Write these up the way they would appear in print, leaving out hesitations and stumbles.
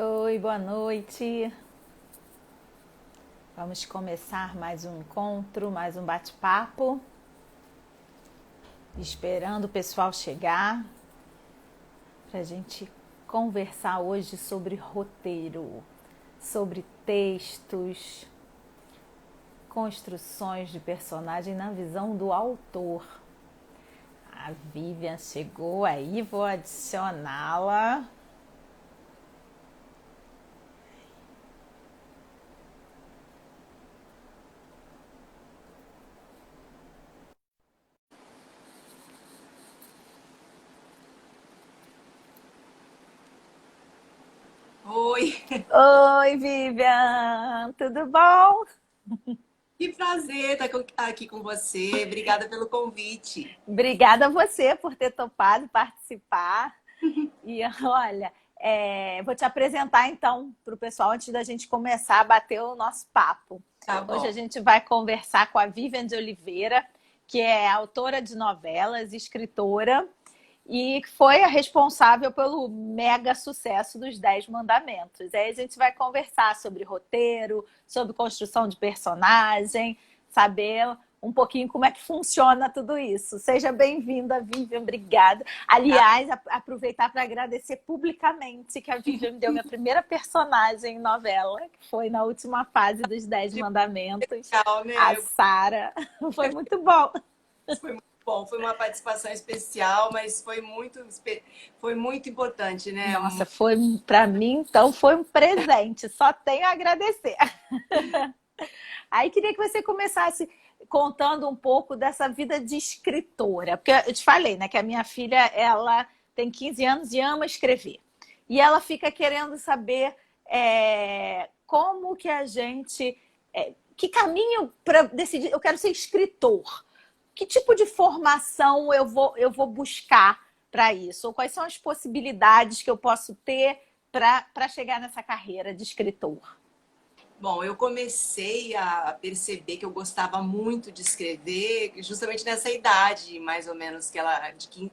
Oi, boa noite. Vamos começar mais um encontro, mais um bate-papo. Esperando o pessoal chegar para a gente conversar hoje sobre roteiro, sobre textos, construções de personagem na visão do autor. A Vivian chegou aí, vou adicioná-la. Oi, Oi, Vivian, tudo bom? que prazer estar aqui com você. Obrigada pelo convite. Obrigada a você por ter topado participar. E olha, vou te apresentar então para o pessoal antes da gente começar a bater o nosso papo. Tá Hoje a bom. gente vai conversar com a Vivian de Oliveira, que é autora de novelas, escritora e foi a responsável pelo mega sucesso dos Dez Mandamentos. Aí a gente vai conversar sobre roteiro, sobre construção de personagem, saber um pouquinho como é que funciona tudo isso. Seja bem-vinda, Vivian, obrigada. Tá. Aliás, aproveitar para agradecer publicamente que a Vivian me deu minha primeira personagem em novela, que foi na última fase dos Dez Mandamentos, Legal, a né? Sara. Foi muito bom. Foi muito bom. Foi uma participação especial, mas foi muito importante, né? Nossa, foi para mim, então foi um presente. Só tenho a agradecer. Aí queria que você começasse contando um pouco dessa vida de escritora, porque eu te falei, né, que a minha filha ela tem 15 anos e ama escrever. E ela fica querendo saber como que a gente, que caminho para decidir. Eu quero ser escritor. Que tipo de formação eu vou buscar para isso? Ou quais são as possibilidades que eu posso ter para chegar nessa carreira de escritor? Bom, eu comecei a perceber que eu gostava muito de escrever justamente nessa idade, mais ou menos,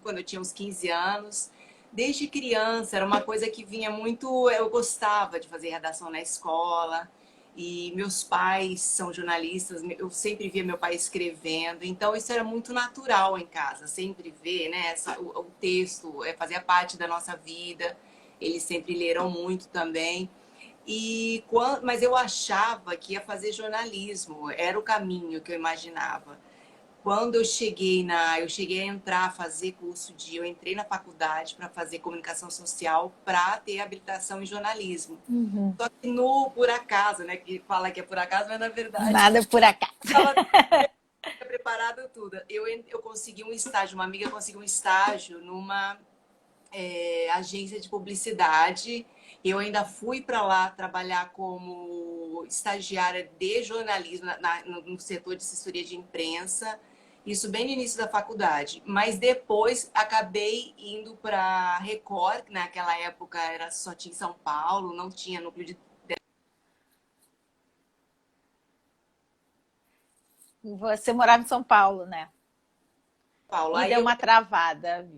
quando eu tinha uns 15 anos. Desde criança, era uma coisa que vinha muito. Eu gostava de fazer redação na escola, e meus pais são jornalistas, eu sempre via meu pai escrevendo, então isso era muito natural em casa, sempre ver, né? O texto fazia parte da nossa vida, eles sempre leram muito também. Mas eu achava que ia fazer jornalismo, era o caminho que eu imaginava. Quando eu cheguei a entrar, fazer eu entrei na faculdade para fazer comunicação social para ter habilitação em jornalismo. Uhum. Só que no por acaso, né, que fala que é por acaso, mas na verdade Nada por acaso. estava preparado tudo. Eu consegui um estágio, uma amiga conseguiu um estágio numa agência de publicidade. Eu ainda fui para lá trabalhar como estagiária de jornalismo no setor de assessoria de imprensa. Isso bem no início da faculdade. Mas depois acabei indo para a Record, que naquela época só tinha em São Paulo, não tinha núcleo de Você morava em São Paulo, né? Paulo. E Aí deu eu uma travada.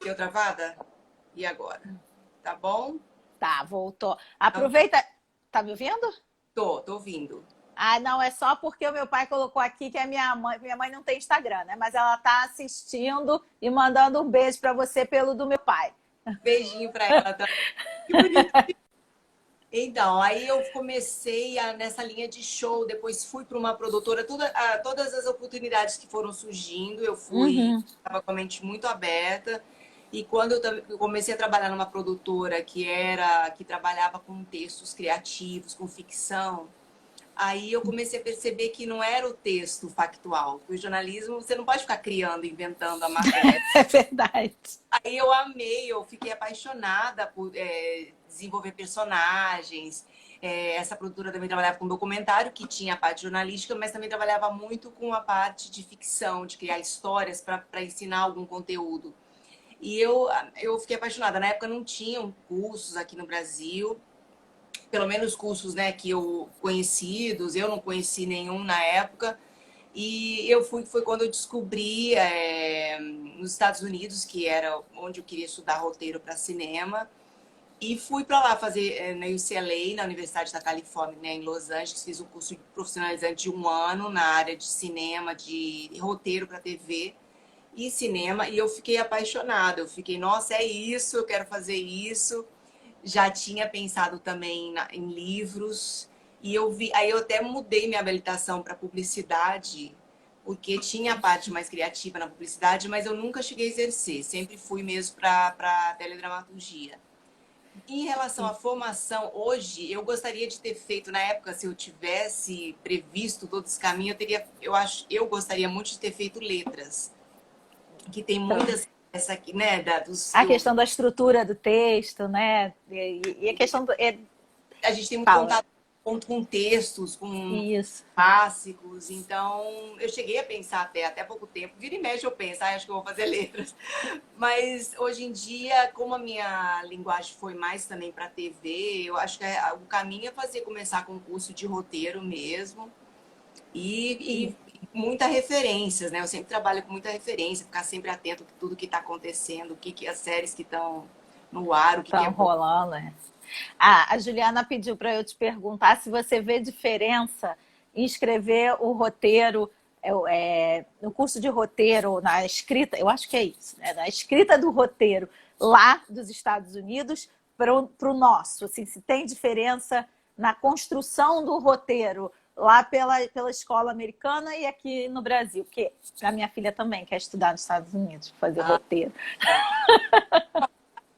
deu travada? E agora? Tá bom? Tá, voltou. Então, Aproveita. Tá me ouvindo? tô ouvindo. Ah, não, é só porque o meu pai colocou aqui que a minha mãe não tem Instagram, né? Mas ela tá assistindo e mandando um beijo para você pelo do meu pai. Beijinho para ela também. Que bonito. Então, aí eu comecei nessa linha de show, depois fui para uma produtora, todas as oportunidades que foram surgindo, Uhum. estava com a mente muito aberta. E quando eu comecei a trabalhar numa produtora que trabalhava com textos criativos, com ficção, aí eu comecei a perceber que não era o texto factual. O jornalismo, você não pode ficar criando, inventando a matéria. É verdade. Aí eu amei, eu fiquei apaixonada por desenvolver personagens. Essa produtora também trabalhava com documentário, que tinha a parte jornalística, mas também trabalhava muito com a parte de ficção, de criar histórias para ensinar algum conteúdo. Eu fiquei apaixonada. Na época não tinham cursos aqui no Brasil, pelo menos cursos, né, que eu conhecidos, eu não conheci nenhum na época. Foi quando eu descobri nos Estados Unidos, que era onde eu queria estudar roteiro para cinema. E fui para lá fazer na UCLA, na Universidade da Califórnia, né, em Los Angeles. Fiz um curso profissionalizante de 1 ano na área de cinema, de roteiro para TV e cinema. E eu fiquei apaixonada. Eu fiquei, nossa, é isso, eu quero fazer isso. Já tinha pensado também em livros. E eu vi, aí eu até mudei minha habilitação para publicidade, porque tinha a parte mais criativa na publicidade, mas eu nunca cheguei a exercer. Sempre fui mesmo para teledramaturgia. Em relação à formação, hoje, eu gostaria de ter feito, na época, se eu tivesse previsto todo esse caminho, eu gostaria muito de ter feito letras, que tem Então, muitas, essa aqui, né, a questão da estrutura do texto, né? E a questão do... a gente tem muito Fala. contato com textos, com Isso. clássicos, então eu cheguei a pensar até pouco tempo, vira e mexe eu penso, acho que eu vou fazer letras, mas hoje em dia, como a minha linguagem foi mais também para TV, eu acho que o caminho é começar com um curso de roteiro mesmo e muita referências, né? Eu sempre trabalho com muita referência, ficar sempre atento a tudo que está acontecendo, as séries que estão no ar, o que Tá é bom. rolando, né? Ah, a Juliana pediu para eu te perguntar se você vê diferença em escrever o roteiro, no curso de roteiro, na escrita, eu acho que é isso, né? Na escrita do roteiro lá dos Estados Unidos para o nosso. Assim, se tem diferença na construção do roteiro lá pela escola americana e aqui no Brasil, porque a minha filha também quer estudar nos Estados Unidos, fazer Ah, roteiro.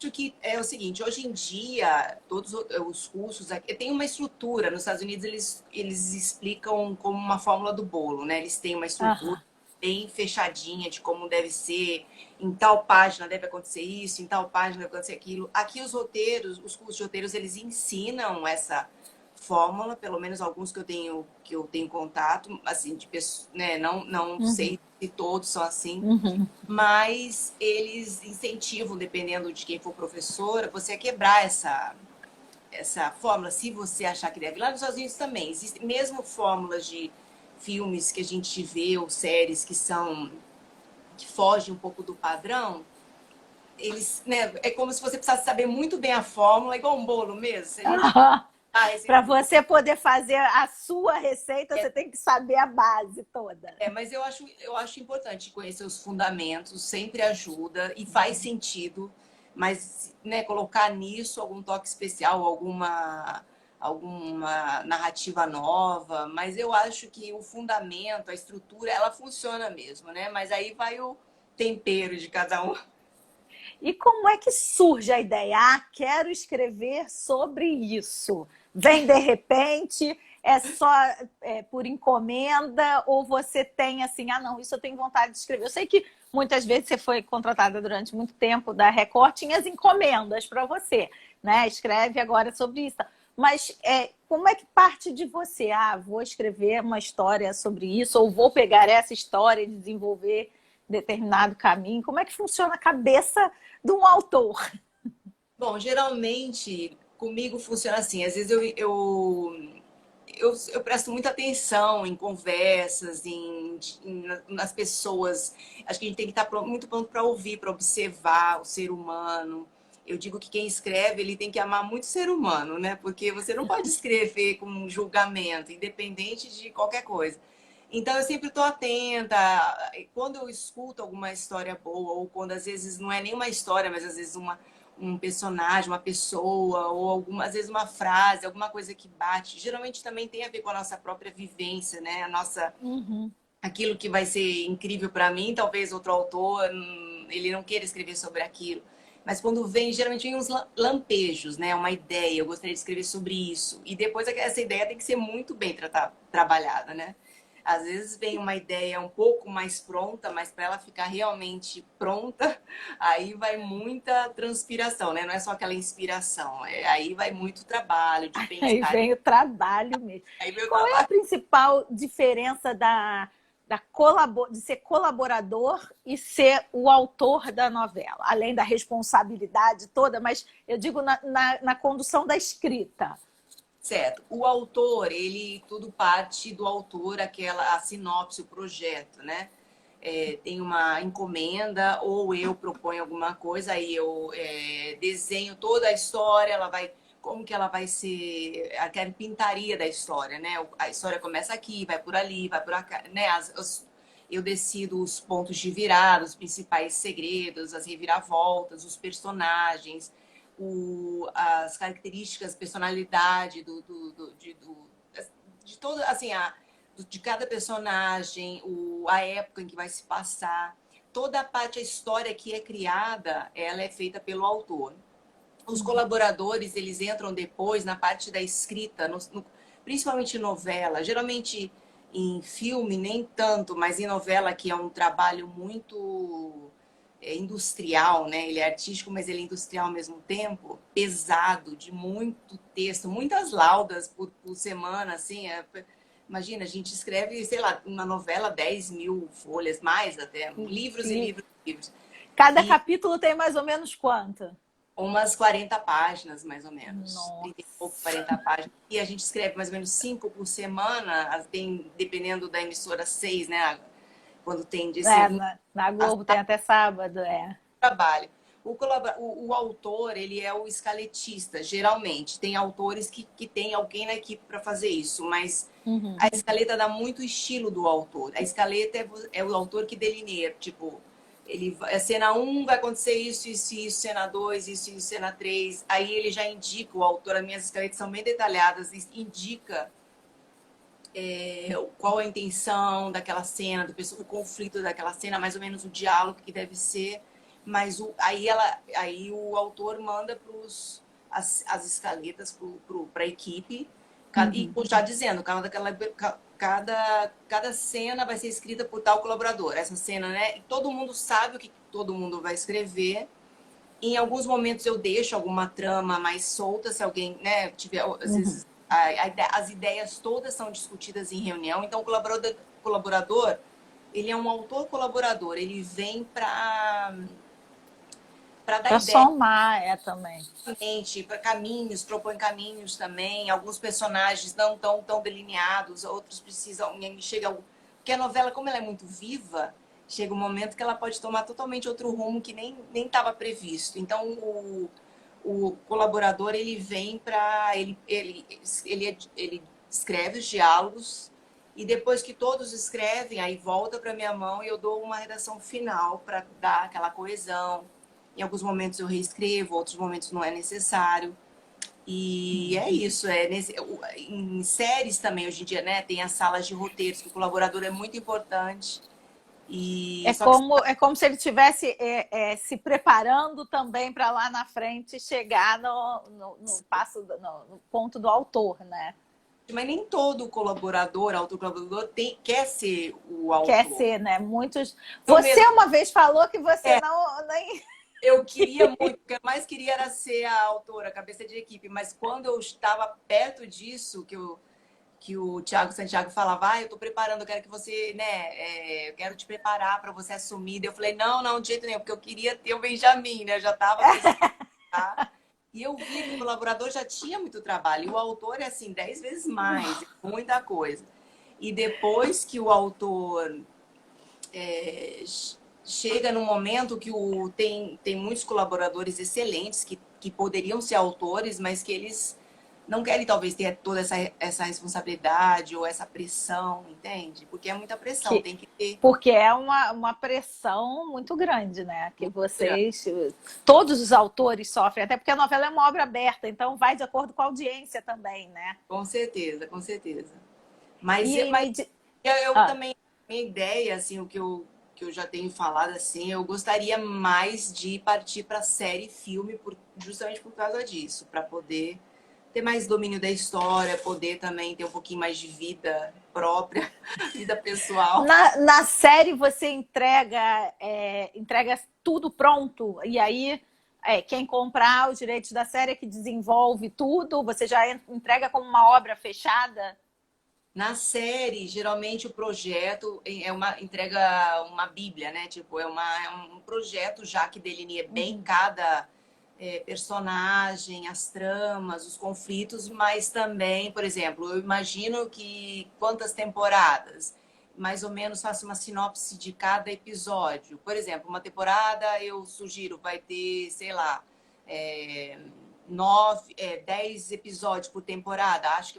acho que é o seguinte, hoje em dia, todos os cursos aqui, tem uma estrutura. Nos Estados Unidos, eles explicam como uma fórmula do bolo, né? Eles têm uma estrutura Aham. bem fechadinha de como deve ser, em tal página deve acontecer isso, em tal página deve acontecer aquilo. Aqui os cursos de roteiros, eles ensinam essa fórmula, pelo menos alguns que eu tenho contato, assim, de pessoas, né? Não Uhum. sei se todos são assim, Uhum. mas eles incentivam, dependendo de quem for professora, você a quebrar essa fórmula, se você achar que deve. Lá nos Estados Unidos também existem mesmo fórmulas de filmes que a gente vê ou séries que fogem um pouco do padrão. Eles, né, é como se você precisasse saber muito bem a fórmula, igual um bolo mesmo. Se a gente a Para receita do você poder fazer a sua receita, você tem que saber a base toda. mas eu acho importante conhecer os fundamentos, sempre ajuda e faz sentido, mas, né, colocar nisso algum toque especial, alguma narrativa nova, mas eu acho que o fundamento, a estrutura, ela funciona mesmo, né? Mas aí vai o tempero de cada um. E como é que surge a ideia? Ah, quero escrever sobre isso. Vem de repente, é só por encomenda, ou você tem assim, ah, não, isso eu tenho vontade de escrever. Eu sei que muitas vezes você foi contratada durante muito tempo da Record, tinha as encomendas para você, né? Escreve agora sobre isso. Mas como é que parte de você? Ah, vou escrever uma história sobre isso, ou vou pegar essa história e desenvolver determinado caminho. Como é que funciona a cabeça de um autor? Bom, geralmente comigo funciona assim. Às vezes eu presto muita atenção em conversas, nas pessoas. Acho que a gente tem que estar muito pronto para ouvir, para observar o ser humano. Eu digo que quem escreve, ele tem que amar muito o ser humano, né? Porque você não pode escrever com um julgamento, independente de qualquer coisa. Então, eu sempre estou atenta. Quando eu escuto alguma história boa, ou quando às vezes não é nenhuma história, mas às vezes um personagem, uma pessoa, ou às vezes uma frase, alguma coisa que bate. Geralmente também tem a ver com a nossa própria vivência, né? Uhum. Aquilo que vai ser incrível para mim, talvez outro autor, ele não queira escrever sobre aquilo. Mas quando geralmente vem uns lampejos, né? Uma ideia, eu gostaria de escrever sobre isso. E depois essa ideia tem que ser muito bem trabalhada, né? Às vezes vem uma ideia um pouco mais pronta, mas para ela ficar realmente pronta, aí vai muita transpiração, né? Não é só aquela inspiração, aí vai muito trabalho de Aí pensar. vem o trabalho mesmo. Aí vem o Qual é a trabalho. principal diferença de ser colaborador e ser o autor da novela? Além da responsabilidade toda, mas eu digo na condução da escrita. Certo. O autor, tudo parte do autor, a sinopse, o projeto, né? tem uma encomenda ou eu proponho alguma coisa, aí eu desenho toda a história, como que ela vai ser, a carpintaria da história, né? A história começa aqui, vai por ali, vai por cá, né? Eu decido os pontos de virada, os principais segredos, as reviravoltas, os personagens, as características, personalidade de todo, assim, de cada personagem, a época em que vai se passar. Toda a parte, a história que é criada, ela é feita pelo autor. Os colaboradores, eles entram depois na parte da escrita, principalmente em novela. Geralmente em filme, nem tanto, mas em novela, que é um trabalho muito industrial, né? Ele é artístico, mas ele é industrial ao mesmo tempo, pesado, de muito texto, muitas laudas por semana, assim. Imagina, a gente escreve, sei lá, uma novela, 10.000 folhas, mais até, livros e livros e livros. Cada capítulo tem mais ou menos quanto? Umas 40 páginas, mais ou menos. Nossa. 30 e pouco, 40 páginas. E a gente escreve mais ou menos 5 por semana, tem, dependendo da emissora, 6, né? Quando tem de segunda. Na Globo tem até sábado, Trabalho. O autor, ele é o escaletista, geralmente. Tem autores que tem alguém na equipe para fazer isso, mas a escaleta dá muito estilo do autor. A escaleta é o autor que delineia, tipo, a cena 1 vai acontecer isso, isso, isso, cena 2, isso, cena 3. Aí ele já indica, o autor, as minhas escaletas são bem detalhadas, indica qual a intenção daquela cena, o conflito daquela cena, mais ou menos o diálogo que deve ser. Mas aí o autor manda as escaletas para a equipe, e já dizendo, cada cena vai ser escrita por tal colaborador. Essa cena, né? E todo mundo sabe o que todo mundo vai escrever. Em alguns momentos eu deixo alguma trama mais solta, se alguém, né, tiver, às vezes, as ideias todas são discutidas em reunião. Então, o colaborador, ele é um autor colaborador, ele vem para dar para somar, também. Para caminhos, propõe caminhos também. Alguns personagens não tão delineados, outros precisam. Porque a novela, como ela é muito viva, chega um momento que ela pode tomar totalmente outro rumo que nem estava previsto. Então, o colaborador, ele vem para. Ele escreve os diálogos. E depois que todos escrevem, aí volta para minha mão e eu dou uma redação final para dar aquela coesão. Em alguns momentos eu reescrevo, outros momentos não é necessário. E é isso. Em séries também, hoje em dia, né? Tem as salas de roteiros, que o colaborador é muito importante. É como se ele estivesse se preparando também para lá na frente chegar no ponto do autor, né? Mas nem todo colaborador, autor colaborador, quer ser o autor. Quer ser, né? Muitos. Você uma vez falou que você não nem. Eu queria muito, o que eu mais queria era ser a autora, a cabeça de equipe, mas quando eu estava perto disso, que o Thiago Santiago falava, eu estou preparando, eu quero que você, né, eu quero te preparar para você assumir. Eu falei, não, de jeito nenhum, porque eu queria ter o Benjamin, né, eu já estava tá? E eu vi que o colaborador já tinha muito trabalho, e o autor é assim, 10 vezes mais, muita coisa. E depois que o autor chega num momento que tem muitos colaboradores excelentes que poderiam ser autores, mas que eles não querem talvez ter toda essa responsabilidade ou essa pressão, entende? Porque é muita pressão, tem que ter. Porque é uma pressão muito grande, né? Que todos os autores sofrem, até porque a novela é uma obra aberta, então vai de acordo com a audiência também, né? Com certeza, com certeza. Mas eu também, minha ideia, assim, o que eu já tenho falado, assim, eu gostaria mais de partir para série e filme, justamente por causa disso, para poder ter mais domínio da história, poder também ter um pouquinho mais de vida própria, vida pessoal. Na série você entrega tudo pronto, e aí quem comprar os direitos da série é que desenvolve tudo, você já entrega como uma obra fechada? Na série, geralmente o projeto entrega uma bíblia, né? Tipo, é um projeto já que delineia bem cada personagem, as tramas, os conflitos, mas também, por exemplo, eu imagino que quantas temporadas? mais ou menos faço uma sinopse de cada episódio. Por exemplo, uma temporada eu sugiro vai ter, sei lá, é, 10 episódios por temporada. Acho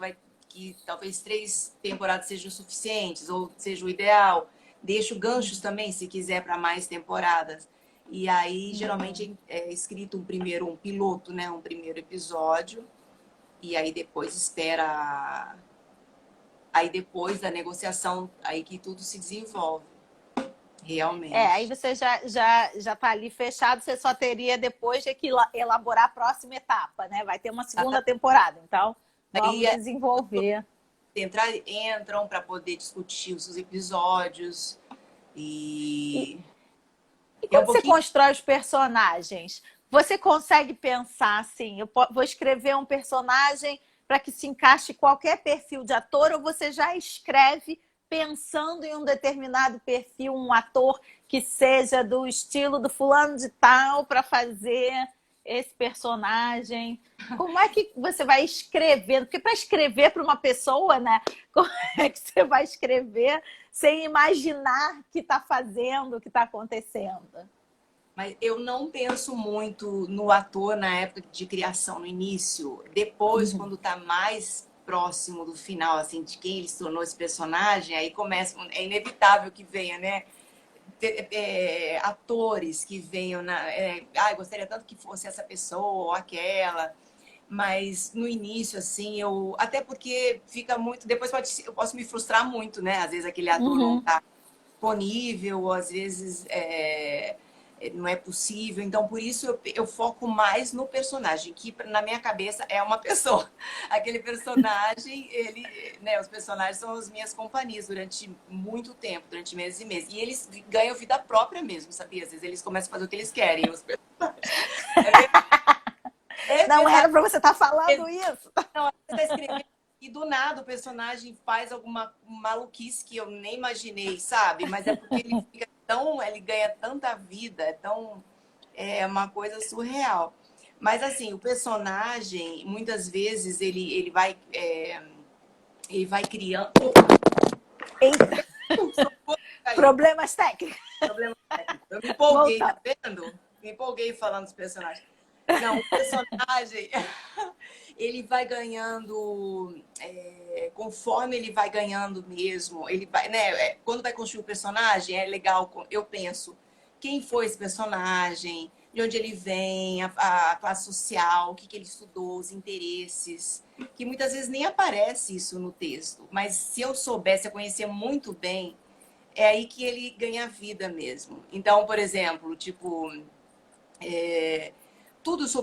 que talvez 3 temporadas sejam suficientes ou seja o ideal. Deixo ganchos também, se quiser, para mais temporadas. E aí, geralmente, é escrito um piloto, né? Um primeiro episódio. E aí depois espera. Aí depois da negociação, aí que tudo se desenvolve. Aí Realmente. você já tá ali fechado, você só teria depois de que elaborar a próxima etapa, né? Vai ter uma segunda temporada, então vamos Aí desenvolver. entram para poder discutir os episódios. E, E e é um quando você pouquinho. constrói os personagens, você consegue pensar assim, eu vou escrever um personagem para que se encaixe qualquer perfil de ator, ou você já escreve pensando em um determinado perfil, um ator que seja do estilo do fulano de tal para fazer esse personagem? Como é que você vai escrevendo? Porque para escrever para uma pessoa, né? Como é que você vai escrever sem imaginar que está fazendo, o que está acontecendo? Mas eu não penso muito no ator na época de criação, no início. Depois, quando tá mais próximo do final, assim, de quem ele se tornou esse personagem, aí começa. É inevitável que venha, né? Atores que venham na. Eu gostaria tanto que fosse essa pessoa ou aquela. Mas no início, assim, eu. Até porque fica muito. Depois eu posso me frustrar muito, né? Às vezes aquele ator não Uhum. tá disponível, ou às vezes não é possível. Então, por isso eu foco mais no personagem, que na minha cabeça é uma pessoa. Aquele personagem, né, os personagens são as minhas companhias durante muito tempo, durante meses e meses. E eles ganham vida própria mesmo, sabia? Às vezes eles começam a fazer o que eles querem, os personagens. É Não verdade. era para você estar falando isso. Não, você está escrevendo e do nada o personagem faz alguma maluquice que eu nem imaginei, sabe? Mas é porque ele ganha tanta vida, é uma coisa surreal. Mas assim, o personagem, muitas vezes ele vai criando. Eita, Socorro, caiu. problemas técnicos. Problema técnico. Eu me empolguei, tá Voltando. vendo? Me empolguei falando dos personagens. Não, o personagem, ele vai ganhando, conforme ele vai ganhando mesmo, ele vai, né? Quando vai construir o personagem, é legal, eu penso, quem foi esse personagem, de onde ele vem, a classe social, o que ele estudou, os interesses, que muitas vezes nem aparece isso no texto, mas se eu soubesse, eu conhecer muito bem, é aí que ele ganha vida mesmo. Então, por exemplo, tipo,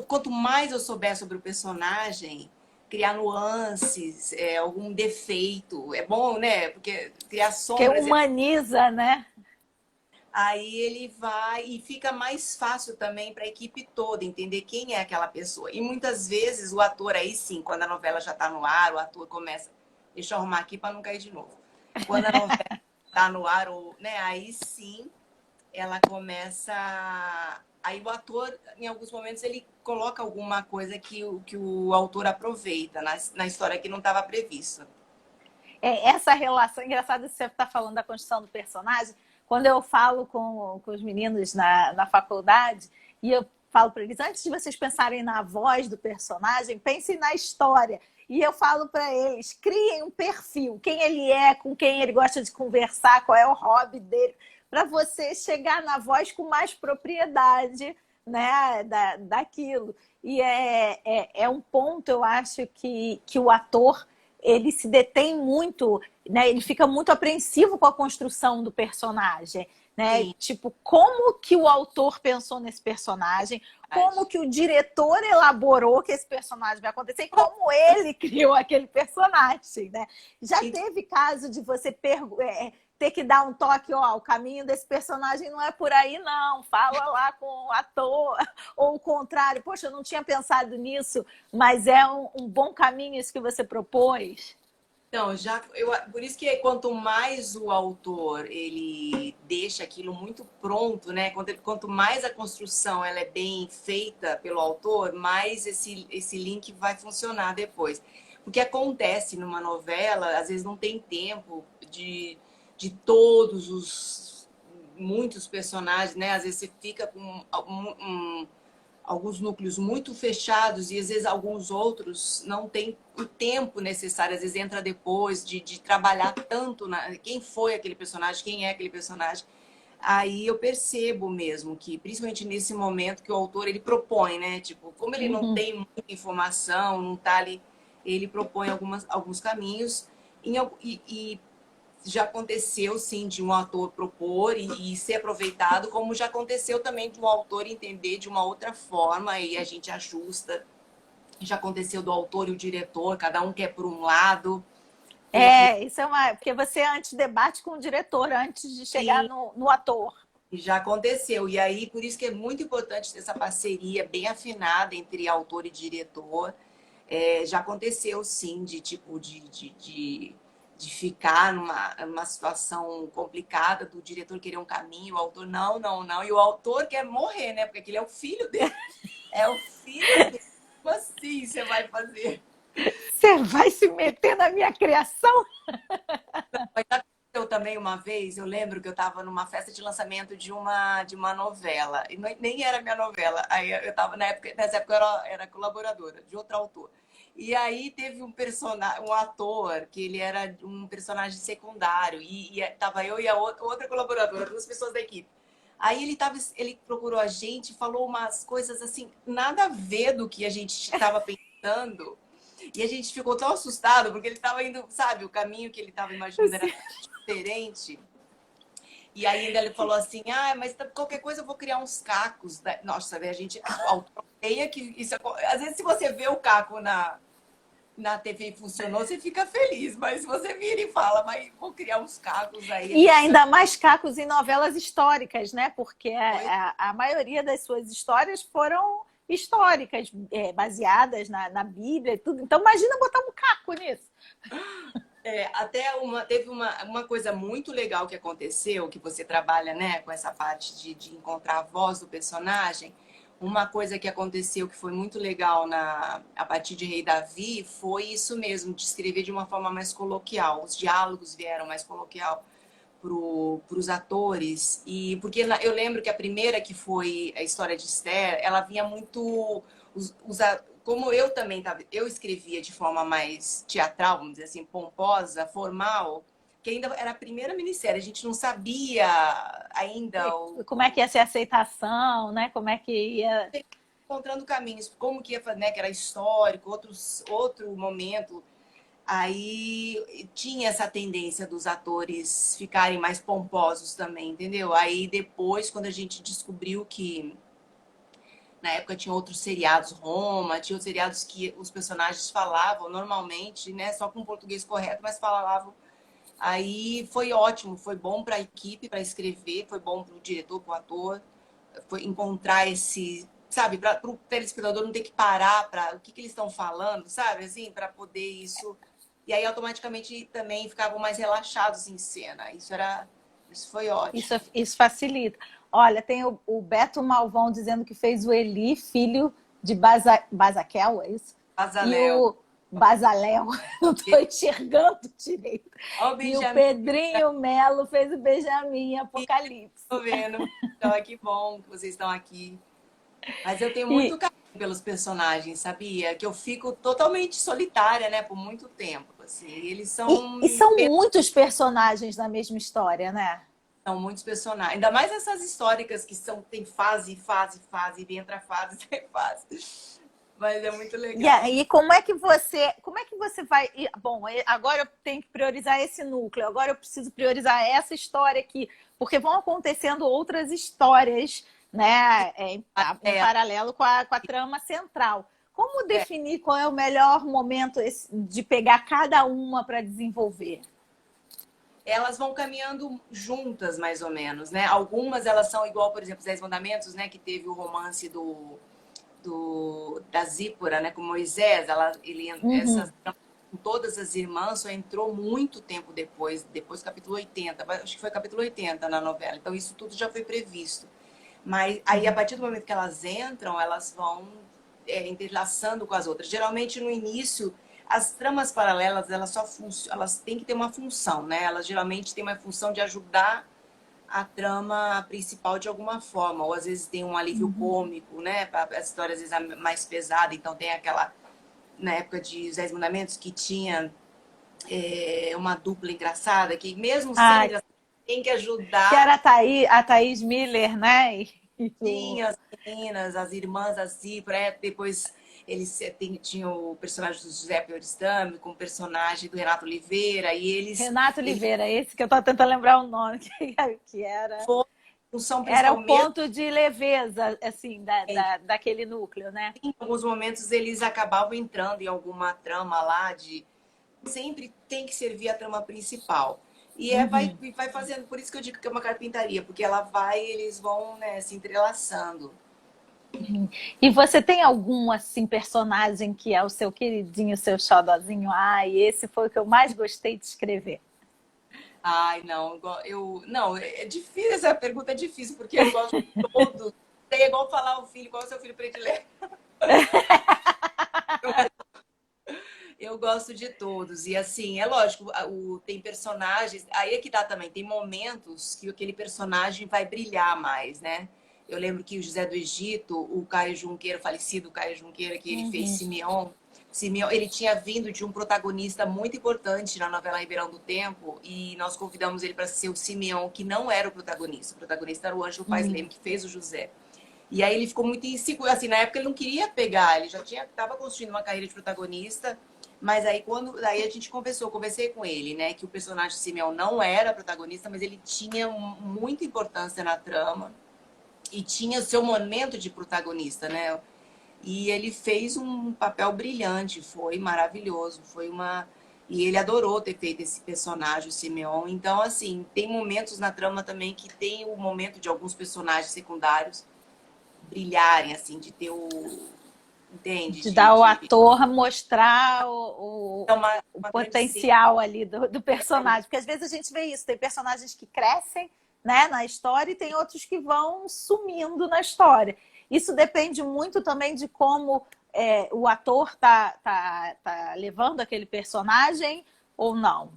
quanto mais eu souber sobre o personagem, criar nuances, algum defeito, é bom, né? Porque criar Que sombras, humaniza, né? aí ele vai e fica mais fácil também para a equipe toda entender quem é aquela pessoa. E muitas vezes o ator aí sim, quando a novela já está no ar, o ator começa, deixa eu arrumar aqui para não cair de novo. Quando a novela está no ar, ou, né, aí sim ela começa. Aí o ator, em alguns momentos, ele coloca alguma coisa que o autor aproveita na história que não estava prevista. Essa relação, engraçado que você está falando da construção do personagem, quando eu falo com os meninos na faculdade, e eu falo para eles, antes de vocês pensarem na voz do personagem, pensem na história. E eu falo para eles, criem um perfil, quem ele é, com quem ele gosta de conversar, qual é o hobby dele, para você chegar na voz com mais propriedade, né, daquilo. E é um ponto, eu acho, que o ator ele se detém muito, né? Ele fica muito apreensivo com a construção do personagem. Né? Sim, Tipo, como que o autor pensou nesse personagem, como que o diretor elaborou que esse personagem vai acontecer e como ele criou aquele personagem, né? Já teve caso de você ter que dar um toque, ó, o caminho desse personagem não é por aí, não. Fala lá com o ator, ou o contrário, poxa, eu não tinha pensado nisso, mas é um bom caminho isso que você propôs. então, por isso que quanto mais o autor ele deixa aquilo muito pronto, né? Quanto mais a construção ela é bem feita pelo autor, mais esse link vai funcionar depois. O que acontece numa novela, às vezes não tem tempo de todos os muitos personagens, né? Às vezes você fica com alguns núcleos muito fechados e às vezes alguns outros não tem o tempo necessário, às vezes entra depois de trabalhar tanto quem foi aquele personagem, quem é aquele personagem. Aí eu percebo mesmo que, principalmente nesse momento que o autor ele propõe, né? Tipo, como ele não tem muita informação, não tá ali, ele propõe alguns caminhos e já aconteceu, sim, de um ator propor e ser aproveitado, como já aconteceu também de um autor entender de uma outra forma e a gente ajusta. Já aconteceu do autor e o diretor, cada um quer por um lado. Teve, Isso é uma. Porque você antes debate com o diretor antes de chegar sim, no ator. já aconteceu. E aí, por isso que é muito importante ter essa parceria bem afinada entre autor e diretor. Já aconteceu, sim, de tipo de ficar numa situação complicada, do diretor querer um caminho, o autor não, não, não. E o autor quer morrer, né? Porque aquele é o filho dele. É o filho dele. Como assim você vai fazer? Você vai se meter na minha criação? Mas aconteceu também uma vez, eu lembro que eu estava numa festa de lançamento de uma novela, e nem era minha novela. Aí eu estava, nessa época eu era colaboradora de outro autor. E aí teve um personagem, um ator, que ele era um personagem secundário, e tava eu e a outra colaboradora, duas pessoas da equipe. Aí ele procurou a gente, falou umas coisas assim, nada a ver do que a gente estava pensando. E a gente ficou tão assustado, porque ele estava indo, sabe, o caminho que ele estava imaginando era diferente. E aí ainda ele falou assim, mas qualquer coisa eu vou criar uns cacos. Nossa, a gente, o autor odeia que isso. Às vezes, se você vê o caco na TV e funcionou, você fica feliz. Mas se você vira e fala, mas vou criar uns cacos aí, a E gente ainda mais cacos em novelas históricas, né? Porque foi. a maioria das suas histórias foram históricas, baseadas na Bíblia e tudo. Então, imagina botar um caco nisso. Teve uma coisa muito legal que aconteceu, que você trabalha, né, com essa parte de encontrar a voz do personagem. Uma coisa que aconteceu que foi muito legal a partir de Rei Davi foi isso mesmo, de escrever de uma forma mais coloquial. Os diálogos vieram mais coloquial para os atores. E porque eu lembro que a primeira, que foi a história de Esther, ela vinha muito. Como eu também eu escrevia de forma mais teatral, vamos dizer assim, pomposa, formal, que ainda era a primeira minissérie, a gente não sabia ainda Como é que ia ser a aceitação, né? Como é que ia. encontrando caminhos, como que ia fazer, né, que era histórico, outro momento. Aí tinha essa tendência dos atores ficarem mais pomposos também, entendeu? Aí depois, quando a gente descobriu que na época tinha outros seriados, Roma, tinha outros seriados que os personagens falavam normalmente, né? Só com português correto, mas falavam. Aí foi ótimo, foi bom para a equipe, para escrever, foi bom para o diretor, para o ator, foi encontrar esse, sabe, para o telespectador não ter que parar para o que eles estão falando, sabe, assim, para poder isso. E aí automaticamente também ficavam mais relaxados em cena. Isso foi ótimo. Isso facilita. Olha, tem o Beto Malvão dizendo que fez o Eli, filho de Basaquel, é isso? E Basaléu. o Basaléu, não estou enxergando direito. Ó, o E o Benjamin, Pedrinho Melo fez o Benjamin em Apocalipse. tô vendo. Então, que bom que vocês estão aqui. Mas eu tenho muito E, carinho pelos personagens, sabia? Que eu fico totalmente solitária, né, por muito tempo. Assim. Eles e são muitos personagens na mesma história, né? são muitos personagens. Ainda mais essas históricas que tem fase, fase, fase, e entra fase, sai fase. Mas é muito E legal. aí, como é que você vai? Bom, agora eu tenho que priorizar esse núcleo, agora eu preciso priorizar essa história aqui, porque vão acontecendo outras histórias, né, em É, paralelo com a trama central. Como é. definir qual é o melhor momento de pegar cada uma para desenvolver? Elas vão caminhando juntas, mais ou menos, né? Algumas elas são igual, por exemplo, os Dez Mandamentos, né? Que teve o romance da Zípora, né? Com Moisés. Uhum. Com todas as irmãs só entrou muito tempo depois do capítulo 80. Acho que foi capítulo 80 na novela. Então isso tudo já foi previsto. Mas aí, a partir do momento que elas entram, elas vão entrelaçando com as outras. Geralmente, no início, as tramas paralelas, elas têm que ter uma função, né? Elas geralmente têm uma função de ajudar a trama principal de alguma forma, ou às vezes tem um alívio cômico, né? A história às vezes é mais pesada, então tem aquela, na época de Os Dez Mandamentos, que tinha uma dupla engraçada, que mesmo sendo Ah, engraçada, tem que que era ajudar. a Thaís Miller, né? Tinha as meninas, as irmãs, as Zipra, depois tinha o personagem do José Peoristami com o personagem do Renato Oliveira, e Renato eles Oliveira, esse que eu estou tentando lembrar o nome, que era, foram função era o principal mesmo. ponto de leveza, assim, daquele núcleo, né? Em alguns momentos eles acabavam entrando em alguma trama lá de sempre tem que servir a trama principal. E vai fazendo, por isso que eu digo que é uma carpintaria, porque eles vão, né, se entrelaçando. E você tem algum, assim, personagem que é o seu queridinho, seu xodozinho? Ai, esse foi o que eu mais gostei de escrever. Ai, não, não, é difícil, essa pergunta é difícil, porque eu gosto de todos. É igual falar o filho, qual é o seu filho predileto? Eu gosto de todos. E assim, é lógico, tem personagens. Aí é que dá também. Tem momentos que aquele personagem vai brilhar mais, né? Eu lembro que o José do Egito, o Caio Junqueira, o falecido Caio Junqueira, que ele fez Simeão. Simeão, ele tinha vindo de um protagonista muito importante na novela Ribeirão do Tempo, e nós convidamos ele para ser o Simeão, que não era o protagonista. O protagonista era o Ângelo Paes Leme, que fez o José. E aí ele ficou muito inseguro. Assim, na época ele não queria pegar, ele já estava construindo uma carreira de protagonista. Mas aí a gente conversei com ele, né, que o personagem Simeão não era protagonista, mas ele tinha muita importância na trama e tinha seu momento de protagonista, né? E ele fez um papel brilhante, foi maravilhoso, e ele adorou ter feito esse personagem, o Simeão. Então, assim, tem momentos na trama também que tem o momento de alguns personagens secundários brilharem, assim, de ter o entende? De dar ao De ator mostrar é o uma grande cena. potencial ali do personagem. Porque às vezes a gente vê isso, tem personagens que crescem, né, na história e tem outros que vão sumindo na história. Isso depende muito também de como o ator tá levando aquele personagem ou não.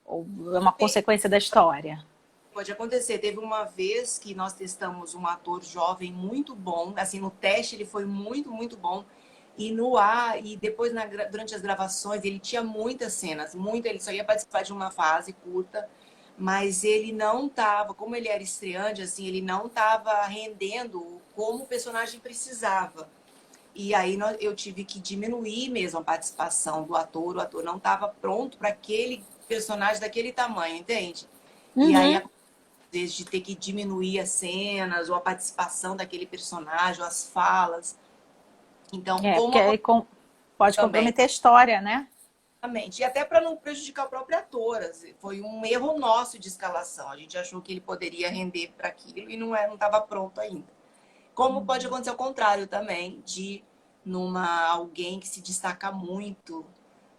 Ou é uma consequência da história. Pode acontecer. Teve uma vez que nós testamos um ator jovem muito bom, assim, no teste ele foi muito, muito bom. E no ar, e depois durante as gravações, ele tinha muitas cenas, ele só ia participar de uma fase curta, mas ele não estava, como ele era estreante, assim, ele não estava rendendo como o personagem precisava. E aí eu tive que diminuir mesmo a participação do ator, o ator não estava pronto para aquele personagem daquele tamanho, entende? E aí Uhum. vezes de ter que diminuir as cenas ou a participação daquele personagem, ou as falas. Então, Porque como aí pode também, comprometer a história, né? exatamente. E até para não prejudicar o próprio ator, assim, foi um erro nosso de escalação. A gente achou que ele poderia render para aquilo e não estava pronto ainda. Como pode acontecer ao contrário também, de numa alguém que se destaca muito,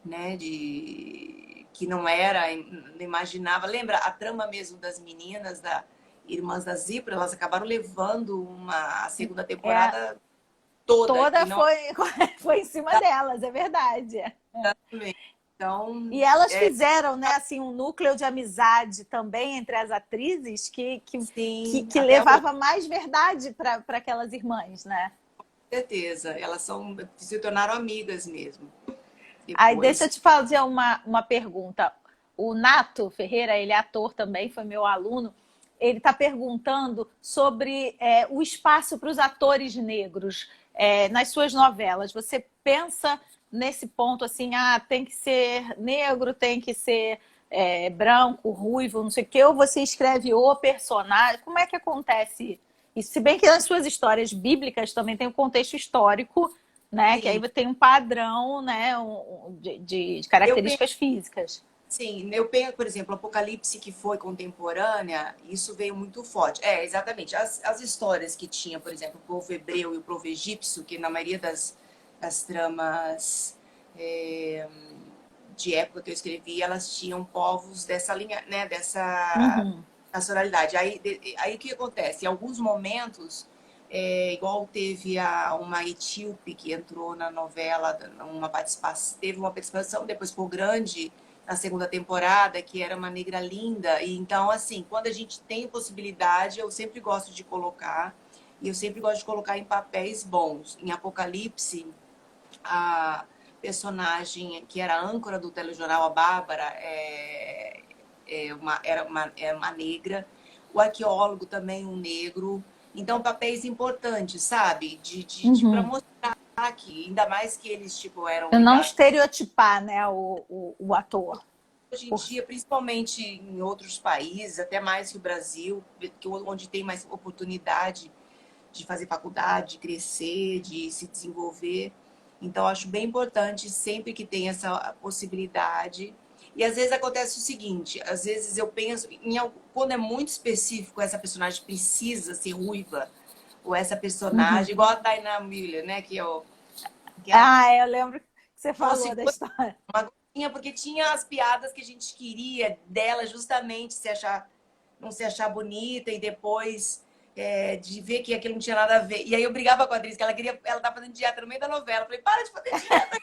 né, de que não era, não imaginava. Lembra a trama mesmo das meninas da Irmãs da Zipra, elas acabaram levando a segunda É, temporada toda toda e não foi em cima delas, é verdade. exatamente. Então, E elas fizeram, né, assim, um núcleo de amizade também entre as atrizes sim, que até hoje, levava mais verdade para aquelas irmãs, né? com certeza, se tornaram amigas mesmo Aí deixa eu depois. te fazer uma pergunta. O Nato Ferreira, ele é ator também, foi meu aluno. Ele está perguntando sobre o espaço para os atores negros nas suas novelas. Você pensa nesse ponto assim, tem que ser negro, tem que ser branco, ruivo, não sei o quê, ou você escreve o personagem? Como é que acontece isso? Se bem que nas suas histórias bíblicas também tem um contexto histórico, né? Que aí Sim, tem um padrão, né? De eu penso características físicas. sim, eu penso, por exemplo, Apocalipse, que foi contemporânea, isso veio muito forte. É, exatamente. As histórias que tinha, por exemplo, o povo hebreu e o povo egípcio, que na maioria das tramas de época que eu escrevi, elas tinham povos dessa linha, né, dessa Uhum. nacionalidade. Aí o que acontece? Em alguns momentos, Igual teve uma etíope que entrou na novela, teve uma participação, depois ficou grande na segunda temporada, que era uma negra linda. E então, assim, quando a gente tem possibilidade, eu sempre gosto de colocar, e eu sempre gosto de colocar em papéis bons. Em Apocalipse, a personagem que era a âncora do telejornal, a Bárbara, era uma negra. O arqueólogo também um negro. Então, papéis importantes, sabe? Para Uhum. mostrar que, ainda mais que eles, tipo, eram E não ligados. estereotipar, né, o ator. Hoje em Por... dia, principalmente em outros países, até mais que o Brasil, onde tem mais oportunidade de fazer faculdade, de crescer, de se desenvolver. Então, acho bem importante sempre que tem essa possibilidade. E às vezes acontece o seguinte, às vezes eu penso, quando é muito específico, essa personagem precisa ser ruiva, ou essa Uhum. personagem, igual a Taina Miller, né, que ela Ah, eu lembro que você falou fosse da história. uma gordinha, porque tinha as piadas que a gente queria dela justamente não se achar bonita e depois de ver que aquilo não tinha nada a ver. E aí eu brigava com a atriz, que ela tava fazendo dieta no meio da novela. Eu falei, para de fazer dieta.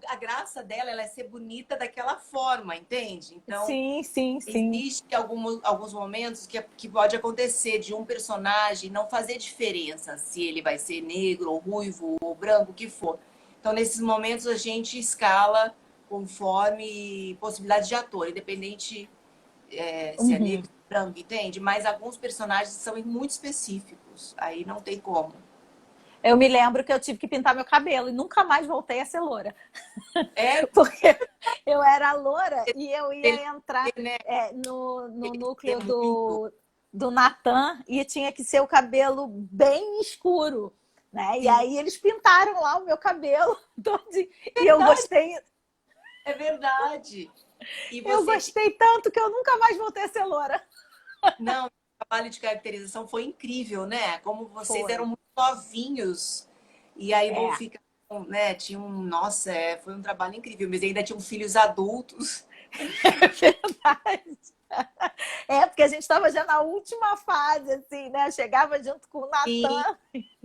A graça dela ela é ser bonita daquela forma, entende? Então, Sim, sim, sim. existe alguns momentos que pode acontecer de um personagem não fazer diferença se ele vai ser negro, ou ruivo, ou branco, o que for. Então, nesses momentos, a gente escala conforme possibilidade de ator, independente se é Uhum. negro, branco, entende? Mas alguns personagens são muito específicos, aí não tem como. Eu me lembro que eu tive que pintar meu cabelo e nunca mais voltei a ser loura. É, Porque eu era loura e eu ele, ia entrar né? no Ele núcleo é muito. do Natan e tinha que ser o cabelo bem escuro. Né? E Sim, aí eles pintaram lá o meu cabelo todinho. E verdade, é verdade. E eu você tinha. gostei tanto que eu nunca mais voltei a ser loura. Não, o trabalho de caracterização foi incrível, né? Como vocês Foi. eram muito novinhos. E aí vou É. ficar, né? Nossa, foi um trabalho incrível, mas ainda tinham filhos adultos. É verdade. É, porque a gente estava já na última fase, assim, né? Chegava junto com o E Natan.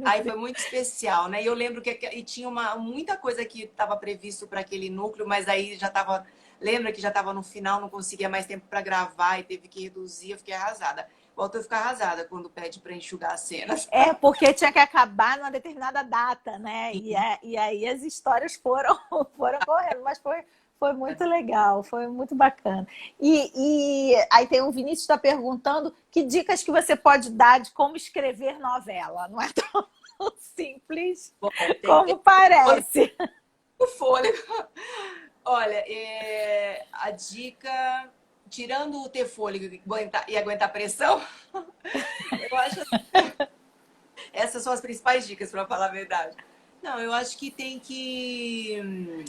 aí foi muito especial, né? E eu lembro e tinha muita coisa que estava previsto para aquele núcleo, mas aí já estava. Lembra que já estava no final, não conseguia mais tempo para gravar e teve que reduzir, eu fiquei arrasada. Volto a ficar arrasada quando pede para enxugar as cenas. É, porque tinha que acabar numa determinada data, né? E aí as histórias foram correndo, mas foi muito legal, foi muito bacana. E aí tem o Vinícius está perguntando que dicas que você pode dar de como escrever novela. Não é tão simples Bom, tem que ter como parece. fôlego. Olha, a dica, tirando o ter fôlego e aguentar pressão, eu acho essas são as principais dicas, para falar a verdade. Não, eu acho que tem que.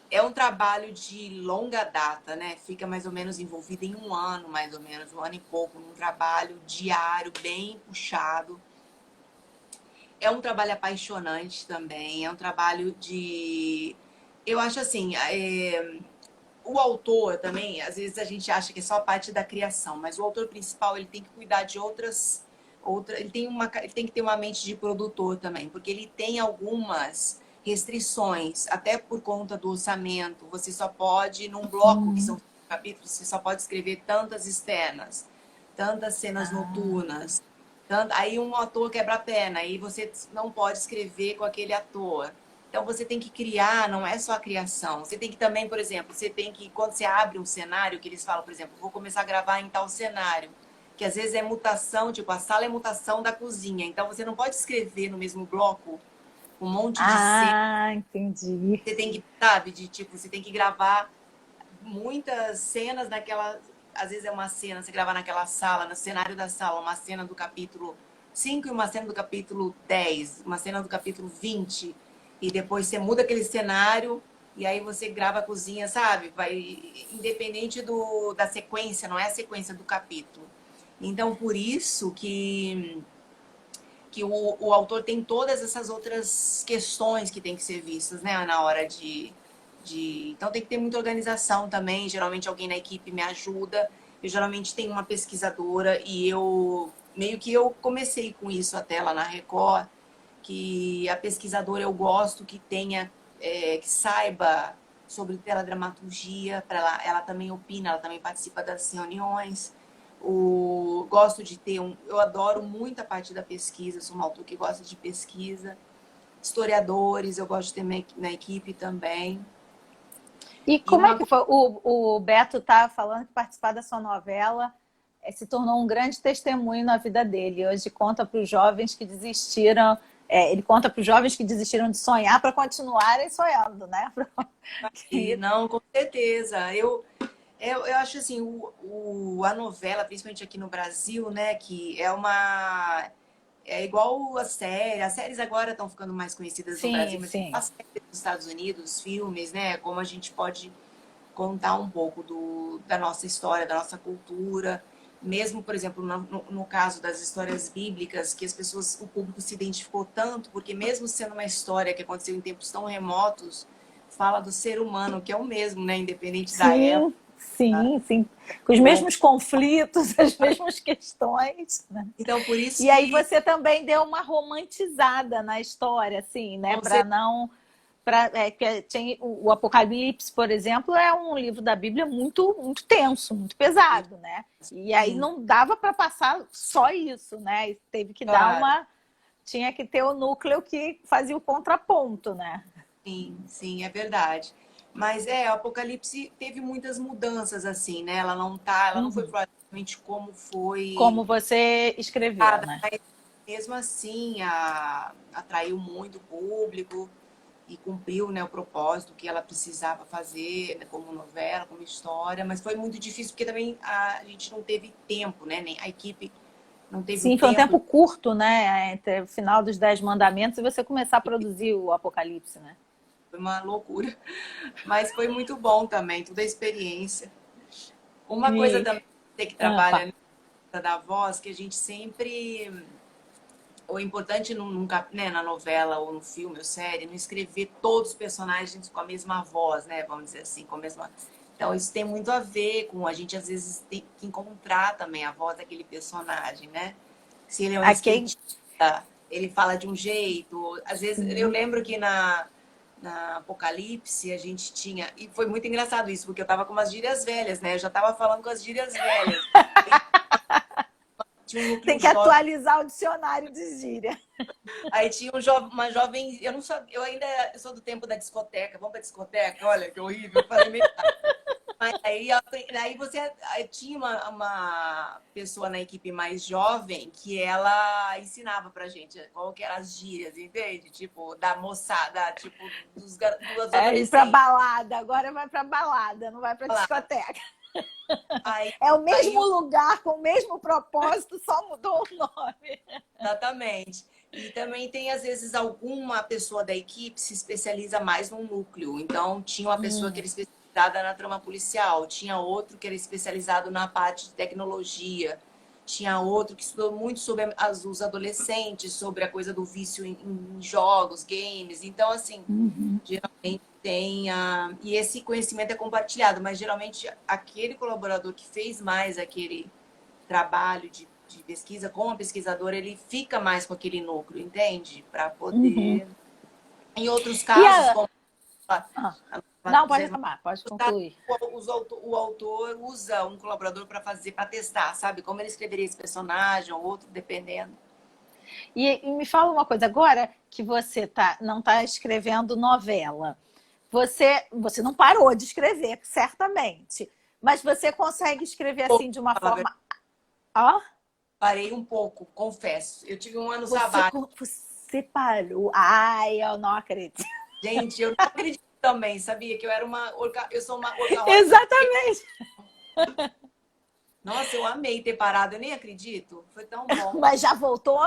É um trabalho de longa data, né? Fica mais ou menos envolvido em um ano, mais ou menos, um ano e pouco, num trabalho diário, bem puxado. É um trabalho apaixonante também, é um trabalho de. Eu acho assim, o autor também, às vezes a gente acha que é só a parte da criação, mas o autor principal ele tem que cuidar de ele tem que ter uma mente de produtor também, porque ele tem algumas restrições, até por conta do orçamento. Você só pode, num bloco que Hum. são capítulos, você só pode escrever tantas externas, tantas cenas Ah. noturnas. Aí um ator quebra a perna, aí você não pode escrever com aquele ator. Então você tem que criar, não é só a criação. Você tem que também, por exemplo, você tem que, quando você abre um cenário, que eles falam, por exemplo, vou começar a gravar em tal cenário, que às vezes é mutação, tipo, a sala é mutação da cozinha. Então você não pode escrever no mesmo bloco um monte de cenas. Ah, entendi. Você tem que, sabe, de tipo, você tem que gravar muitas cenas naquela. Às vezes é uma cena, você gravar naquela sala, no cenário da sala, uma cena do capítulo 5 e uma cena do capítulo 10, uma cena do capítulo 20. E depois você muda aquele cenário e aí você grava a cozinha, sabe? Vai independente da sequência, não é a sequência do capítulo. Então, por isso que o autor tem todas essas outras questões que tem que ser vistas, né, na hora Então tem que ter muita organização também, geralmente alguém na equipe me ajuda, eu geralmente tenho uma pesquisadora e eu meio que eu comecei com isso até lá na Record, que a pesquisadora eu gosto que tenha, que saiba sobre teledramaturgia, para ela também opina, ela também participa das reuniões. Gosto de ter eu adoro muito a parte da pesquisa, sou uma autora que gosta de pesquisa. Historiadores, eu gosto de ter na equipe também. E E como é uma que foi? O Beto está falando que participar da sua novela se tornou um grande testemunho na vida dele. Hoje conta para os jovens que desistiram, ele conta para os jovens que desistiram de sonhar para continuarem sonhando, né? não, com certeza. Eu acho assim, a novela, principalmente aqui no Brasil, né, que é igual a série. As séries agora estão ficando mais conhecidas no Brasil, Sim, mas sim. as séries dos Estados Unidos, os filmes, né, como a gente pode contar um pouco da nossa história, da nossa cultura. Mesmo, por exemplo, no caso das histórias bíblicas, que o público se identificou tanto, porque mesmo sendo uma história que aconteceu em tempos tão remotos, fala do ser humano, que é o mesmo, né? Independente da época. Sim, sim, sim. Com os Então, mesmos conflitos, as mesmas questões, né? então, por isso E aí que você também deu uma romantizada na história, assim, né? Para não que tem o Apocalipse, por exemplo, é um livro da Bíblia muito, muito tenso, muito pesado, né? E aí sim, não dava para passar só isso, né? Teve que dar claro, tinha que ter o núcleo que fazia o contraponto, né? sim, é verdade. Mas o Apocalipse teve muitas mudanças, assim, né? Ela não foi Uhum. provavelmente como Como foi. você escreveu, né? Mas mesmo assim, atraiu muito o público e cumpriu, né, o propósito que ela precisava fazer, né, como novela, como história. Mas foi muito difícil porque também a gente não teve tempo, né? Nem a equipe não teve o Sim, foi um tempo. tempo curto, né? Entre o final dos 10 mandamentos e você começar a produzir o Apocalipse, né? Foi uma loucura. Mas foi muito bom também, toda a experiência. Uma coisa E, também que pá. trabalha da voz, que a gente sempre o importante né, na novela ou no filme ou série, não escrever todos os personagens com a mesma voz, né? Vamos dizer assim, com a mesma. Então, isso tem muito a ver com a gente, às vezes, tem que encontrar também a voz daquele personagem, né? Se ele é um A quem... skatista, ele fala de um jeito. Às vezes, eu Sim. lembro que na Apocalipse a gente tinha. E foi muito engraçado isso, porque eu tava com umas gírias velhas, né? Eu já tava falando com as gírias velhas. Tinha um Tem núcleo que jovem. atualizar o dicionário de gíria. Aí tinha uma jovem, eu não sabia, eu sou do tempo da discoteca, vamos pra discoteca, olha que horrível, eu falei meio. Mas aí aí tinha uma pessoa na equipe mais jovem que ela ensinava pra gente qual que eram as gírias, entende? Tipo, da moçada, tipo, dos Ir pra adolescentes. balada, agora vai pra balada, não vai pra Lá. discoteca. Aí, É o aí mesmo lugar, com o mesmo propósito, só mudou o nome. exatamente. E também tem, às vezes, alguma pessoa da equipe se especializa mais num núcleo. Então, tinha uma pessoa que era especializada na trama policial, tinha outro que era especializado na parte de tecnologia, tinha outro que estudou muito sobre os adolescentes, sobre a coisa do vício em jogos, games. Então, assim, geralmente tem e esse conhecimento é compartilhado, mas geralmente aquele colaborador que fez mais aquele trabalho de pesquisa com a pesquisadora, ele fica mais com aquele núcleo, entende? Para poder. Em outros E casos, como ah, a não, pode dizer, acabar, pode concluir. o autor usa um colaborador para testar, sabe? Como ele escreveria esse personagem ou outro, dependendo. E me fala uma coisa, agora que você não está escrevendo novela, você não parou de escrever, certamente, mas você consegue escrever assim de uma forma. Ó, Parei um pouco, confesso. Eu tive um ano você, sabático. você parou. Ai, eu não acredito. Gente, eu não acredito também, sabia? Que eu sou uma workaholic. Exatamente. Nossa, eu amei ter parado, eu nem acredito. Foi tão bom. Mas já voltou?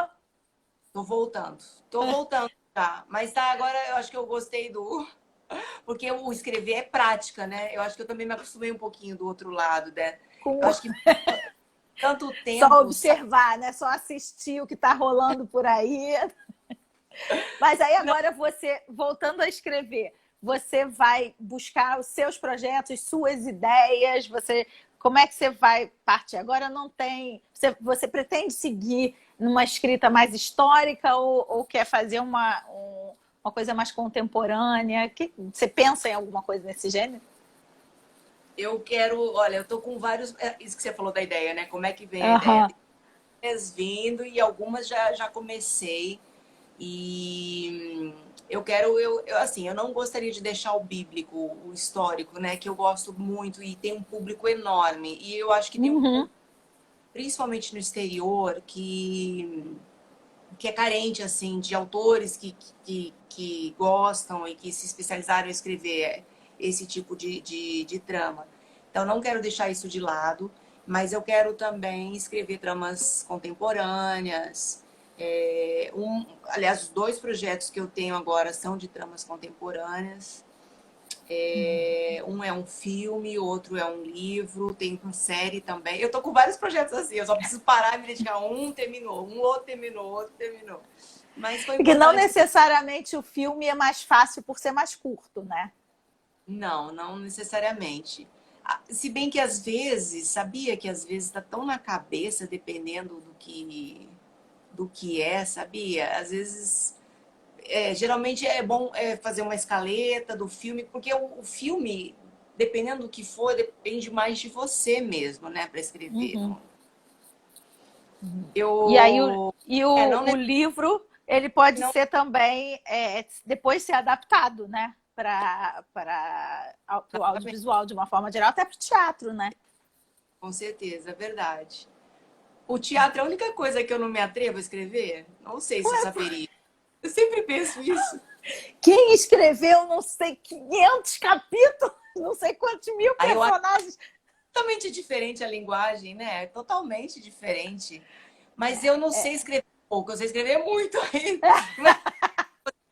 Tô voltando. Tô voltando, tá. Mas tá, agora eu acho que eu gostei porque o escrever é prática, né? Eu acho que eu também me acostumei um pouquinho do outro lado, né? Eu Com... acho que tanto Só tempo, sabe? observar, né? Só assistir o que está rolando por aí. Mas aí Não, agora você, voltando a escrever, você vai buscar os seus projetos, suas ideias, você como é que você vai partir? Agora não tem... Você pretende seguir numa escrita mais histórica ou quer fazer uma coisa mais contemporânea? Você pensa em alguma coisa nesse gênero? Eu quero, olha, eu tô com vários. Isso que você falou da ideia, né? Como é que vem a ideia? Aham. Tem ideias vindo e algumas já comecei. E eu quero, assim, eu não gostaria de deixar o bíblico, o histórico, né? Que eu gosto muito e tem um público enorme. E eu acho que tem um Uhum. público, principalmente no exterior, que é carente, assim, de autores que gostam e que se especializaram em escrever esse tipo de trama. Então, não quero deixar isso de lado, mas eu quero também escrever tramas contemporâneas. Aliás, os dois projetos que eu tenho agora são de tramas contemporâneas. Um é um filme, outro é um livro, tem uma série também. Eu tô com vários projetos assim, eu só preciso parar e me dedicar. Um terminou, um outro terminou, outro terminou. Mas foi Porque não importante. necessariamente o filme é mais fácil por ser mais curto, né? Não, não necessariamente. Se bem que às vezes, sabia que às vezes está tão na cabeça, dependendo do que é, sabia? Às vezes, geralmente é bom fazer uma escaleta do filme, porque o filme, dependendo do que for, depende mais de você mesmo, né, para escrever. Uhum. E aí Eu, não, o livro ele pode não, ser também depois ser adaptado, né? Para o audiovisual de uma forma geral, até para o teatro, né? com certeza, é verdade. O teatro é a única coisa que eu não me atrevo a escrever. Não sei se eu saberia. Eu sempre penso isso. Quem escreveu, não sei, 500 capítulos, não sei quantos mil Aí eu acho personagens. totalmente diferente a linguagem, né? Totalmente diferente. Mas eu não sei escrever pouco, eu sei escrever muito ainda. Mas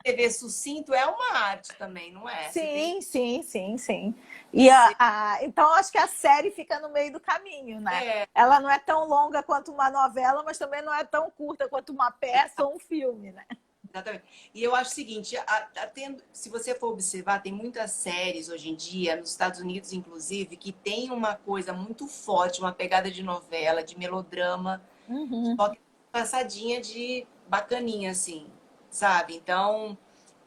escrever sucinto é uma arte também, não é? Você tem Sim, sim, sim, sim. que E ser. então acho que a série fica no meio do caminho, né? É, Ela não é tão longa quanto uma novela, mas também não é tão curta quanto uma peça ou um filme, né? exatamente. E eu acho o seguinte, se você for observar, tem muitas séries hoje em dia, nos Estados Unidos, inclusive, que tem uma coisa muito forte, uma pegada de novela, de melodrama, Uhum. só que passadinha de bacaninha, assim, sabe? Então,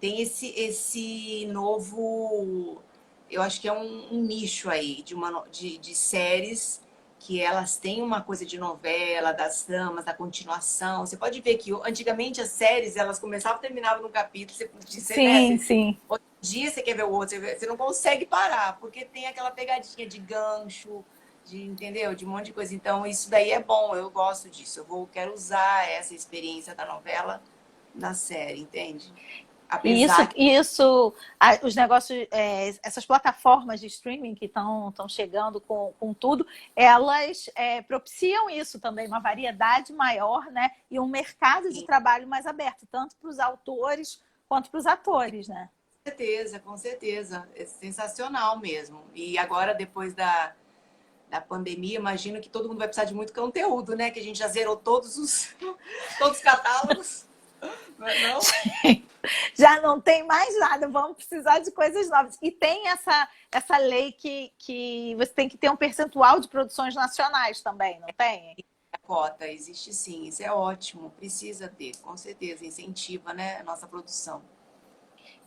tem esse novo. Eu acho que é um nicho aí de séries que elas têm uma coisa de novela, das tramas, da continuação. Você pode ver que antigamente as séries elas começavam e terminavam num capítulo, né? Sim, sim. Outro dia você quer ver o outro, você não consegue parar, porque tem aquela pegadinha de gancho, entendeu? De um monte de coisa. Então, isso daí é bom, eu gosto disso. Quero usar essa experiência da novela na série, entende? E Apesar que os negócios, essas plataformas de streaming que estão chegando com tudo, elas propiciam isso também, uma variedade maior, né? E um mercado de trabalho mais aberto, tanto para os autores quanto para os atores, né? certeza, com certeza. É sensacional mesmo. E agora, depois da pandemia, imagino que todo mundo vai precisar de muito conteúdo, né? Que a gente já zerou todos os catálogos. Não é não? Já não tem mais nada, vamos precisar de coisas novas. E tem essa lei que você tem que ter um percentual de produções nacionais também, não tem? A cota existe sim, isso é ótimo, precisa ter, com certeza, incentiva, né, a nossa produção.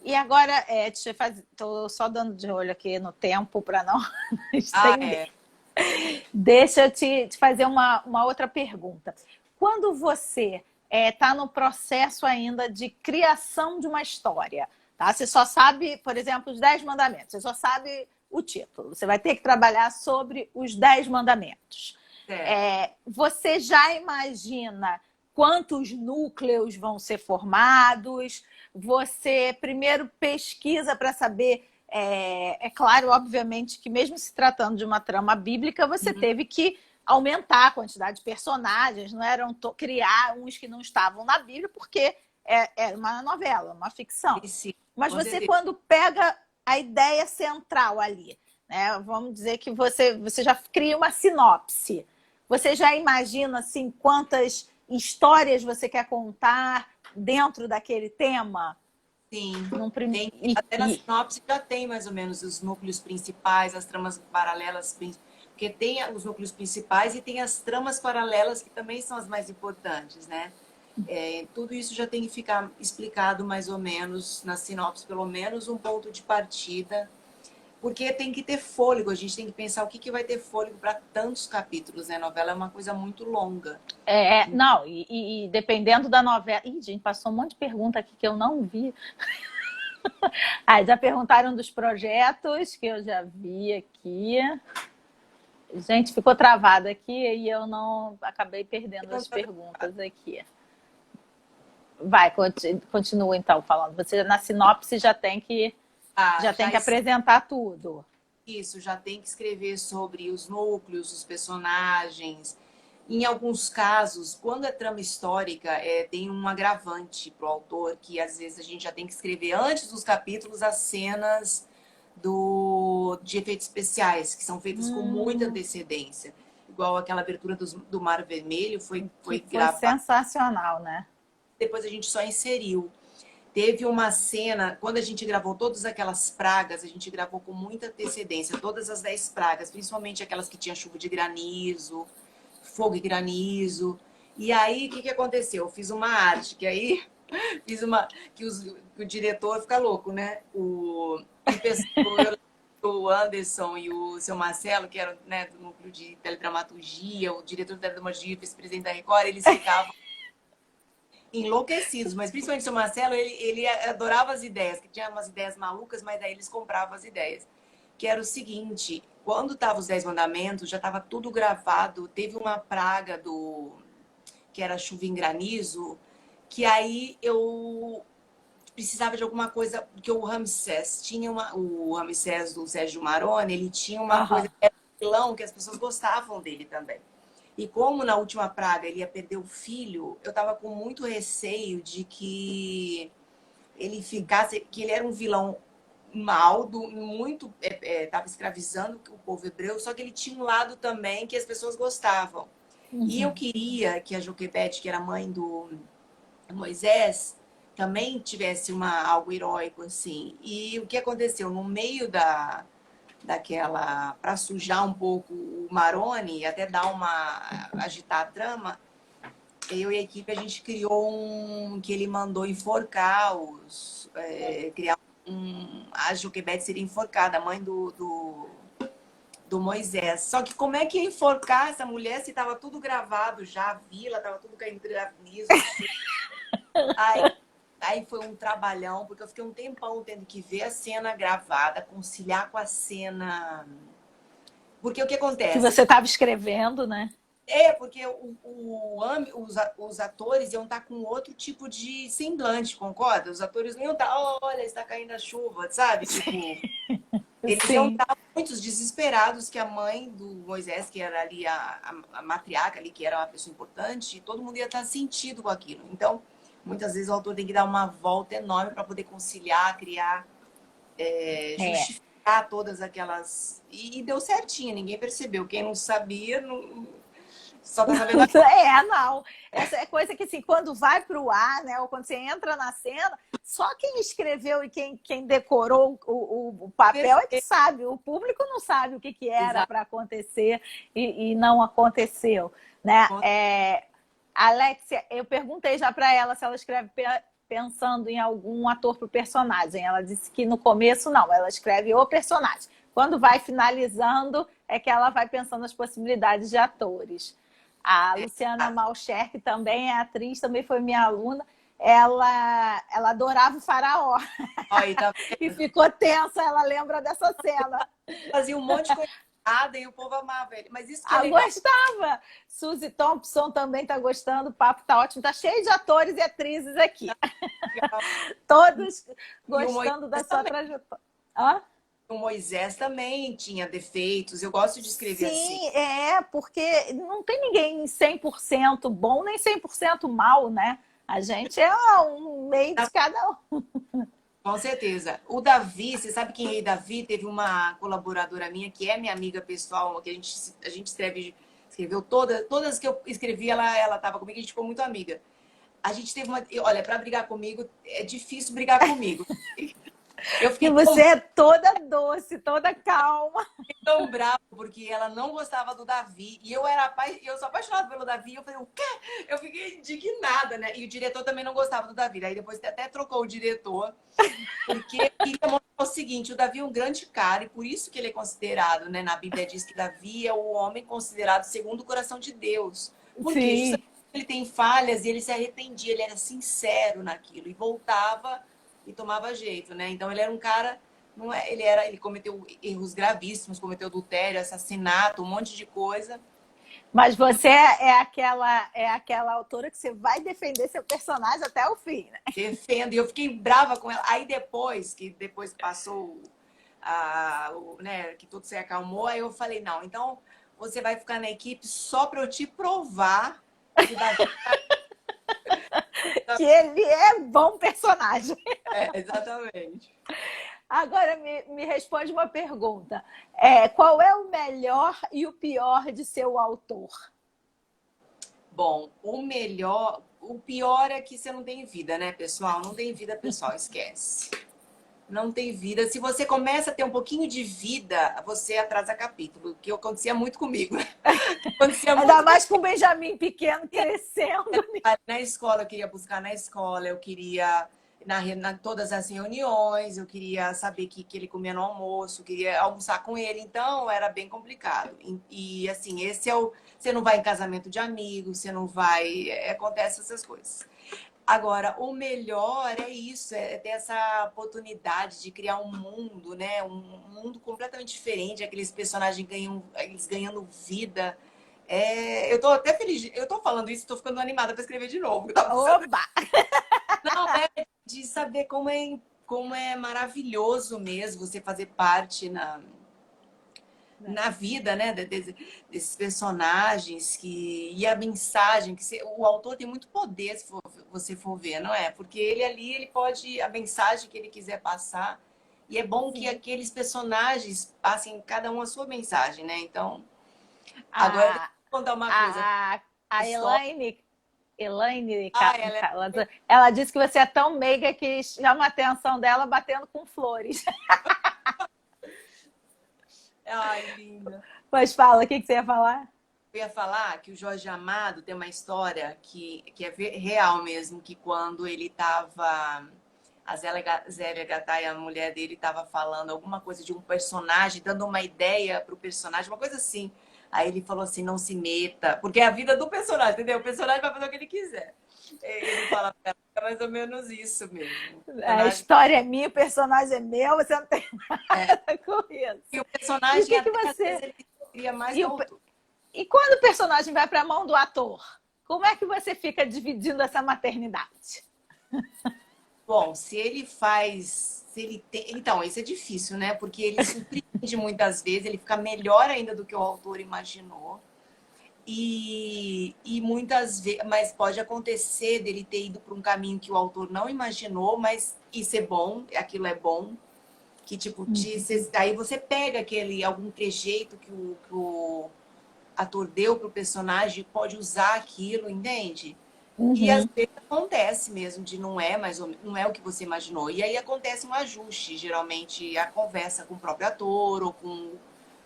E agora, deixa eu fazer, estou só dando de olho aqui no tempo para não Ah, estender. é. Deixa eu te fazer uma outra pergunta. Quando você está no processo ainda de criação de uma história, tá? Você só sabe, por exemplo, os 10 mandamentos, você só sabe o título. Você vai ter que trabalhar sobre os 10 mandamentos. Certo. Você já imagina quantos núcleos vão ser formados? Você primeiro pesquisa para saber. Claro, obviamente, que mesmo se tratando de uma trama bíblica, você Uhum. teve que aumentar a quantidade de personagens, não eram criar uns que não estavam na Bíblia, porque era uma novela, uma ficção. Sim, Mas com você, certeza. quando pega a ideia central ali, né, vamos dizer que você já cria uma sinopse, você já imagina assim, quantas histórias você quer contar dentro daquele tema? Sim, Num prim... até na sinopse já tem mais ou menos os núcleos principais, as tramas paralelas, Porque tem os núcleos principais e tem as tramas paralelas que também são as mais importantes, né? Tudo isso já tem que ficar explicado mais ou menos na sinopse, pelo menos um ponto de partida, porque tem que ter fôlego, a gente tem que pensar o que, que vai ter fôlego para tantos capítulos, né? A novela é uma coisa muito longa. Não, e dependendo da novela... Ih, gente, passou um monte de pergunta aqui que eu não vi. Já perguntaram dos projetos, que eu já vi aqui. Gente, ficou travado aqui e eu não... Acabei perdendo as perguntas aqui. Vai, continua então falando. Você na sinopse já tem que apresentar tudo. Isso, já tem que escrever sobre os núcleos, os personagens. Em alguns casos, quando é trama histórica, tem um agravante para o autor, que às vezes a gente já tem que escrever antes dos capítulos as cenas de efeitos especiais, que são feitas com muita antecedência. Igual aquela abertura do Mar Vermelho foi gravada. Foi sensacional, né? Depois a gente só inseriu. Teve uma cena, quando a gente gravou todas aquelas pragas, a gente gravou com muita antecedência, todas as 10 pragas, principalmente aquelas que tinham chuva de granizo, fogo e granizo. E aí, o que aconteceu? Eu fiz uma arte, que aí o diretor fica louco, né? O Anderson e o seu Marcelo, que eram, né, do núcleo de teledramaturgia, o diretor de teledramaturgia, vice-presidente da Record, eles ficavam enlouquecidos, mas principalmente o seu Marcelo, ele adorava as ideias, que tinha umas ideias malucas, mas daí eles compravam as ideias. Que era o seguinte, quando tava os 10 mandamentos, já estava tudo gravado, teve uma praga que era chuva em granizo, que aí eu precisava de alguma coisa, porque o Ramsés o Ramsés do Sérgio Maroni, ele tinha uma coisa que era um vilão, que as pessoas gostavam dele também. E como na última praga ele ia perder o filho, eu tava com muito receio de que ele ficasse, que ele era um vilão mal, muito, tava escravizando o povo hebreu, só que ele tinha um lado também que as pessoas gostavam. E eu queria que a Joquebede, que era mãe do Moisés, também tivesse algo heróico, assim. E o que aconteceu? No meio para sujar um pouco o Maroni, até agitar a trama, eu e a equipe, a gente criou que ele mandou enforcar criar a Joquebede seria enforcada, a mãe do Moisés. Só que como é que ia enforcar essa mulher se estava tudo gravado já, a vila, estava tudo caindo granizo. Aí foi um trabalhão, porque eu fiquei um tempão tendo que ver a cena gravada, conciliar com a cena. Porque o que acontece? Que você estava escrevendo, né? Porque os atores iam estar com outro tipo de semblante, concorda? Os atores não iam estar, olha, está caindo a chuva, sabe? Tipo, eles iam estar muito desesperados que a mãe do Moisés, que era ali a matriarca ali, que era uma pessoa importante, todo mundo ia estar sentido com aquilo. Então, muitas vezes o autor tem que dar uma volta enorme para poder conciliar, criar, justificar todas aquelas... E deu certinho, ninguém percebeu. Quem não sabia, só tá sabendo... Não. Essa é coisa que, assim, quando vai para o ar, né, ou quando você entra na cena, só quem escreveu e quem decorou o papel é que sabe. O público não sabe o que era para acontecer e não aconteceu, né? Alexia, eu perguntei já para ela se ela escreve pensando em algum ator para o personagem. Ela disse que no começo não, ela escreve o personagem. Quando vai finalizando, é que ela vai pensando nas possibilidades de atores. A Luciana Malcher, que também é atriz, também foi minha aluna, ela adorava o Faraó. E ficou tensa, ela lembra dessa cena. Fazia um monte de coisa e o povo amava ele. Mas isso que é legal. Gostava! Suzy Thompson também está gostando, o papo está ótimo. Está cheio de atores e atrizes aqui. Todos gostando da sua trajetória. O Moisés também tinha defeitos. Eu gosto de escrever assim. Sim, porque não tem ninguém 100% bom nem 100% mal, né? A gente é um meio de cada um. Com certeza. O Davi, você sabe quem é o Davi? Teve uma colaboradora minha que é minha amiga pessoal, que a gente escreveu todas que eu escrevi, ela estava comigo, a gente ficou muito amiga. A gente teve olha, para brigar comigo, é difícil brigar comigo. Você é toda doce, toda calma. tão bravo porque ela não gostava do Davi e eu sou apaixonada pelo Davi. Eu falei, o quê? Eu fiquei indignada, né? E o diretor também não gostava do Davi. Aí depois até trocou o diretor, porque queria mostrar o seguinte: o Davi é um grande cara e por isso que ele é considerado, né? Na Bíblia diz que Davi é o homem considerado segundo o coração de Deus. Porque Sim. justamente ele tem falhas e ele se arrependia, ele era sincero naquilo e voltava e tomava jeito, né? Então ele era um cara. Não é, ele cometeu erros gravíssimos, cometeu adultério, assassinato, um monte de coisa. Mas você é aquela autora que você vai defender seu personagem até o fim, né? Defendo. E eu fiquei brava com ela. Aí depois que passou né, que tudo se acalmou, aí eu falei, não, então você vai ficar na equipe só para eu te provar que o Davi Que ele é bom personagem. exatamente. Agora me responde uma pergunta. Qual é o melhor e o pior de ser o autor? Bom, o pior é que você não tem vida, né, pessoal? Não tem vida, pessoal, esquece. Não tem vida. Se você começa a ter um pouquinho de vida, você atrasa capítulo, que acontecia muito comigo. Acontecia Ainda muito mais com o Benjamin pequeno crescendo. na escola, eu queria buscar na escola, eu queria todas as reuniões, eu queria saber o que ele comia no almoço, eu queria almoçar com ele, então era bem complicado. E assim, você não vai em casamento de amigos, você não vai, acontece essas coisas. Agora, o melhor é isso, é ter essa oportunidade de criar um mundo, né? Um mundo completamente diferente, aqueles personagens eles ganhando vida. Eu tô até feliz, eu tô falando isso, tô ficando animada para escrever de novo. Oba! Não, de saber como é maravilhoso mesmo você fazer parte na vida, né, desses personagens e a mensagem o autor tem muito poder se você for ver, não é? Porque ele ali ele pode a mensagem que ele quiser passar e é bom que aqueles personagens passem cada um a sua mensagem, né? Então, agora deixa A, eu contar uma coisa. a História. Elaine, Ela é... ela disse que você é tão meiga que chama a atenção dela batendo com flores. Ai, linda. Mas fala, o que você ia falar? Eu ia falar que o Jorge Amado tem uma história que é real mesmo, que quando ele estava. A Zélia Gattai, a mulher dele, estava falando alguma coisa de um personagem, dando uma ideia para o personagem, uma coisa assim. Aí ele falou assim: não se meta, porque é a vida do personagem, entendeu? O personagem vai fazer o que ele quiser. Ele fala pra ela, é mais ou menos isso mesmo. O A personagem... história é minha, o personagem é meu, você não tem nada com isso. E o E o personagem, que que até às vezes, você. ele queria mais E, do o... autor. e quando o personagem vai para a mão do ator, como é que você fica dividindo essa maternidade? Bom, se ele faz. Se ele tem... Então, isso é difícil, né? Porque ele surpreende muitas vezes, ele fica melhor ainda do que o autor imaginou. E muitas vezes. Mas pode acontecer dele ter ido para um caminho que o autor não imaginou, mas isso é bom, aquilo é bom. Que tipo, aí você pega algum trejeito que o ator deu para o personagem, pode usar aquilo, entende? E às Uhum. vezes acontece mesmo de não é o que você imaginou. E aí acontece um ajuste, geralmente a conversa com o próprio ator ou com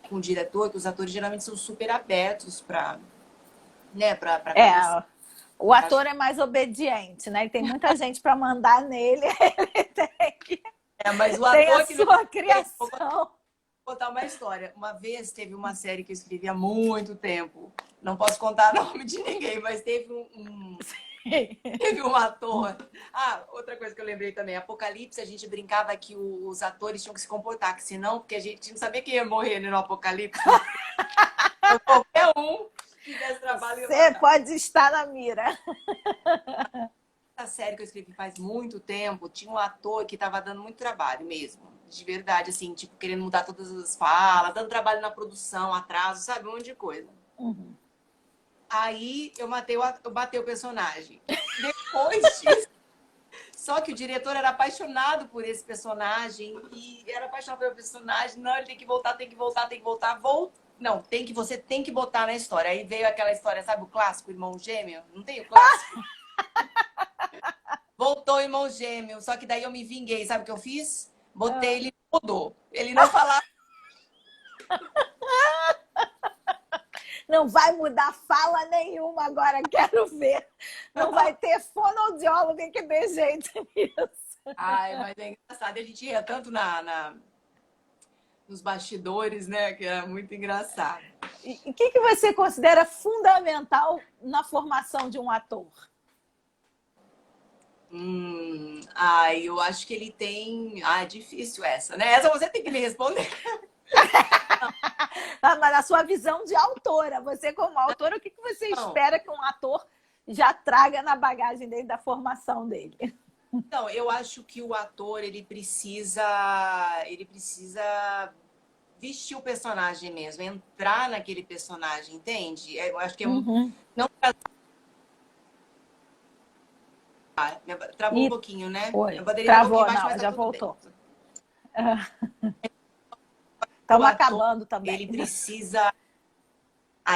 o diretor, que os atores geralmente são super abertos para, né, para conversar. É, o ator é mais obediente, né? E tem muita gente para mandar nele, ele Mas o tem a ator que não sua fez, vou criação. contar uma história. Uma vez teve uma série que eu escrevi há muito tempo. Não posso contar nome de ninguém, mas teve teve um ator. Ah, outra coisa que eu lembrei também. Apocalipse, a gente brincava que os atores tinham que se comportar, que senão, porque a gente não sabia quem ia morrer, né, no Apocalipse. Então, qualquer um que tivesse trabalho ia Você matar. pode estar na mira. A série que eu escrevi faz muito tempo, tinha um ator que estava dando muito trabalho mesmo. De verdade, assim, tipo, querendo mudar todas as falas, dando trabalho na produção, atraso, sabe? Um monte de coisa. Uhum. Aí eu batei o personagem. Depois disso. Só que o diretor era apaixonado por esse personagem e era apaixonado pelo personagem. Não, ele tem que voltar, tem que voltar, tem que voltar. Não, você tem que botar na história. Aí veio aquela história, sabe o clássico, irmão gêmeo? Não tem o clássico? Voltou o irmão gêmeo. Só que daí eu me vinguei. Sabe o que eu fiz? Botei ele mudou. Ele não falava. Não vai mudar fala nenhuma agora, quero ver. Não vai ter fonoaudiólogo que dê jeito nisso. Ai, mas é engraçado. A gente ia tanto nos bastidores, né? Que é muito engraçado. E o que você considera fundamental na formação de um ator? Eu acho que ele tem. Ah, é difícil essa, né? Essa você tem que me responder. Mas na sua visão de autora, você como autora, o que você espera que um ator já traga na bagagem dele, da formação dele? Então, eu acho que o ator, ele precisa vestir o personagem mesmo, entrar naquele personagem, entende? Eu acho que não travou um pouquinho, né? Foi. A bateria Travou, um pouquinho baixo, não, mas tá já tudo voltou. bem. Estamos acabando também. Ele precisa.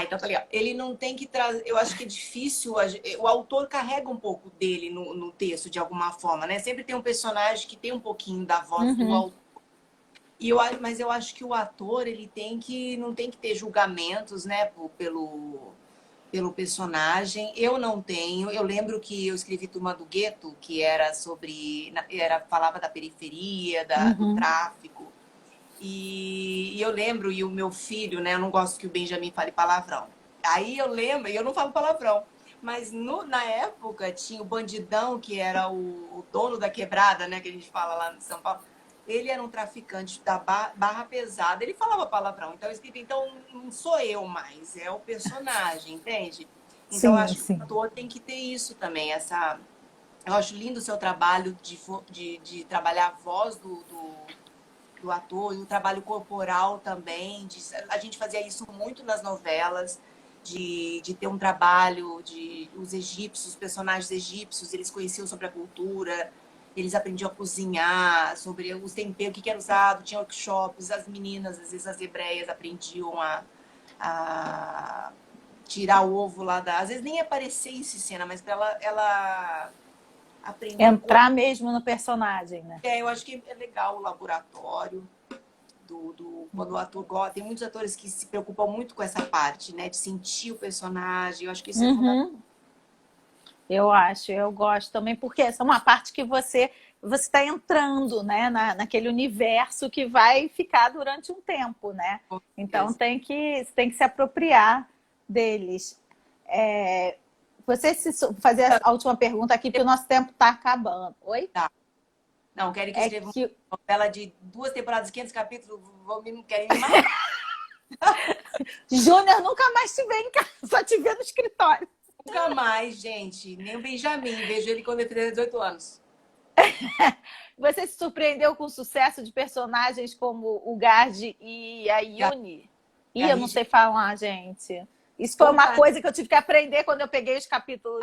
Então tá legal. Ele não tem que trazer. Eu acho que é difícil. O autor carrega um pouco dele no texto, de alguma forma, né? Sempre tem um personagem que tem um pouquinho da voz do autor. Mas eu acho que o ator, ele não tem que ter julgamentos, né? Pelo personagem. Eu não tenho. Eu lembro que eu escrevi Turma do Gueto, que era falava da periferia, do tráfico. E eu lembro, e o meu filho, né? Eu não gosto que o Benjamin fale palavrão. Aí eu lembro, e eu não falo palavrão. Mas na época tinha o bandidão, que era o dono da quebrada, né? Que a gente fala lá em São Paulo. Ele era um traficante da barra pesada. Ele falava palavrão. Então eu escrevi, então não sou eu mais, é o personagem, entende? Então eu acho que o ator tem que ter isso também. Eu acho lindo o seu trabalho de trabalhar a voz do ator e o trabalho corporal também. A gente fazia isso muito nas novelas, de ter um trabalho os personagens egípcios, eles conheciam sobre a cultura, eles aprendiam a cozinhar, sobre os temperos, o que era usado, tinha workshops, as meninas, às vezes as hebreias, aprendiam a tirar o ovo lá às vezes nem aparecer em cena, mas para ela aprender. Entrar mesmo no personagem, né? Eu acho que é legal o laboratório quando o ator gosta. Tem muitos atores que se preocupam muito com essa parte, né? De sentir o personagem. Eu acho que isso é fundamental. Eu gosto também, porque essa é uma parte que você está entrando, né, naquele universo que vai ficar durante um tempo, né? Então tem que se apropriar deles. Fazer a última pergunta aqui, porque o nosso tempo está acabando. Oi? Tá. Não, querem que escreva uma novela de 2 temporadas, 500 capítulos, não querem me matar. Júnior nunca mais te vê em casa, só te vê no escritório. Nunca mais, gente. Nem o Benjamin. Vejo ele quando ele fizer 18 anos. Você se surpreendeu com o sucesso de personagens como o Gard e a Yuni? Eu não sei falar, gente. Isso foi uma coisa que eu tive que aprender quando eu peguei os capítulos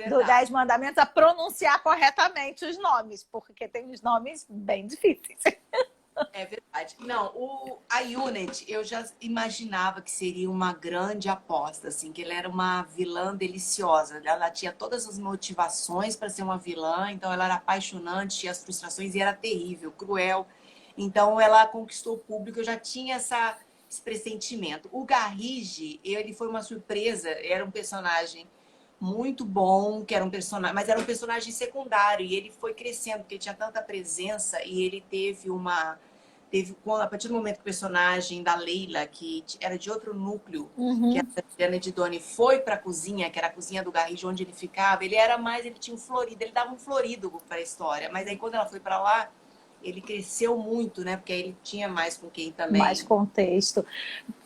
do 10 Mandamentos, a pronunciar corretamente os nomes, porque tem os nomes bem difíceis. É verdade. Não, a Unit, eu já imaginava que seria uma grande aposta, assim, que ela era uma vilã deliciosa. Ela tinha todas as motivações para ser uma vilã, então ela era apaixonante, tinha as frustrações e era terrível, cruel. Então ela conquistou o público, eu já tinha esse pressentimento. O Garrige, ele foi uma surpresa, era um personagem muito bom, mas era um personagem secundário, e ele foi crescendo, porque ele tinha tanta presença, e ele a partir do momento que o personagem da Leila, que era de outro núcleo, que a Adriana de Doni foi para a cozinha, que era a cozinha do Garrido, onde ele ficava, ele tinha um florido, ele dava um florido para a história. Mas aí quando ela foi para lá, ele cresceu muito, né? Porque aí ele tinha mais com quem também. Mais contexto.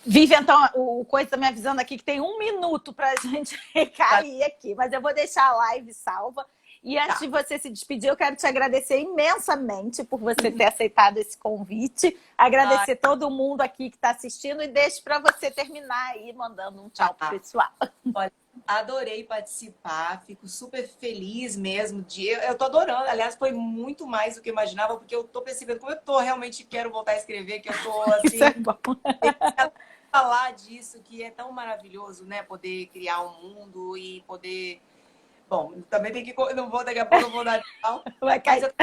Vivi, então, o Coisa está me avisando aqui que tem 1 minuto para a gente cair aqui, mas eu vou deixar a live salva. E antes de você se despedir, eu quero te agradecer imensamente por você ter aceitado esse convite. Agradecer todo mundo aqui que está assistindo e deixo para você terminar aí mandando um tchau pro pessoal. Olha, adorei participar, fico super feliz mesmo. Eu tô adorando, aliás, foi muito mais do que eu imaginava, porque eu tô percebendo como eu realmente quero voltar a escrever, que eu tô assim... Isso é bom. Falar disso, que é tão maravilhoso, né? Poder criar um mundo e poder... Bom, também tem que... Daqui a pouco eu vou dar tchau. Vai cair.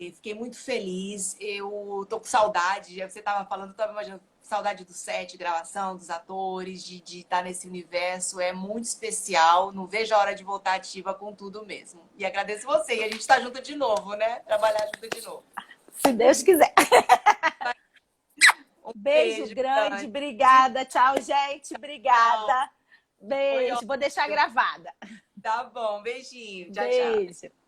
Eu fiquei muito feliz. Eu tô com saudade. Você tava falando, eu tava imaginando. saudade do set, gravação, dos atores, de estar nesse universo. É muito especial. Não vejo a hora de voltar ativa com tudo mesmo. E agradeço você. E a gente tá junto de novo, né? Trabalhar junto de novo. Se Deus quiser. Um Beijo grande, obrigada. Tchau, gente. Obrigada. Beijo. Vou deixar gravada. Tá bom, beijinho. Tchau, tchau. Beijo.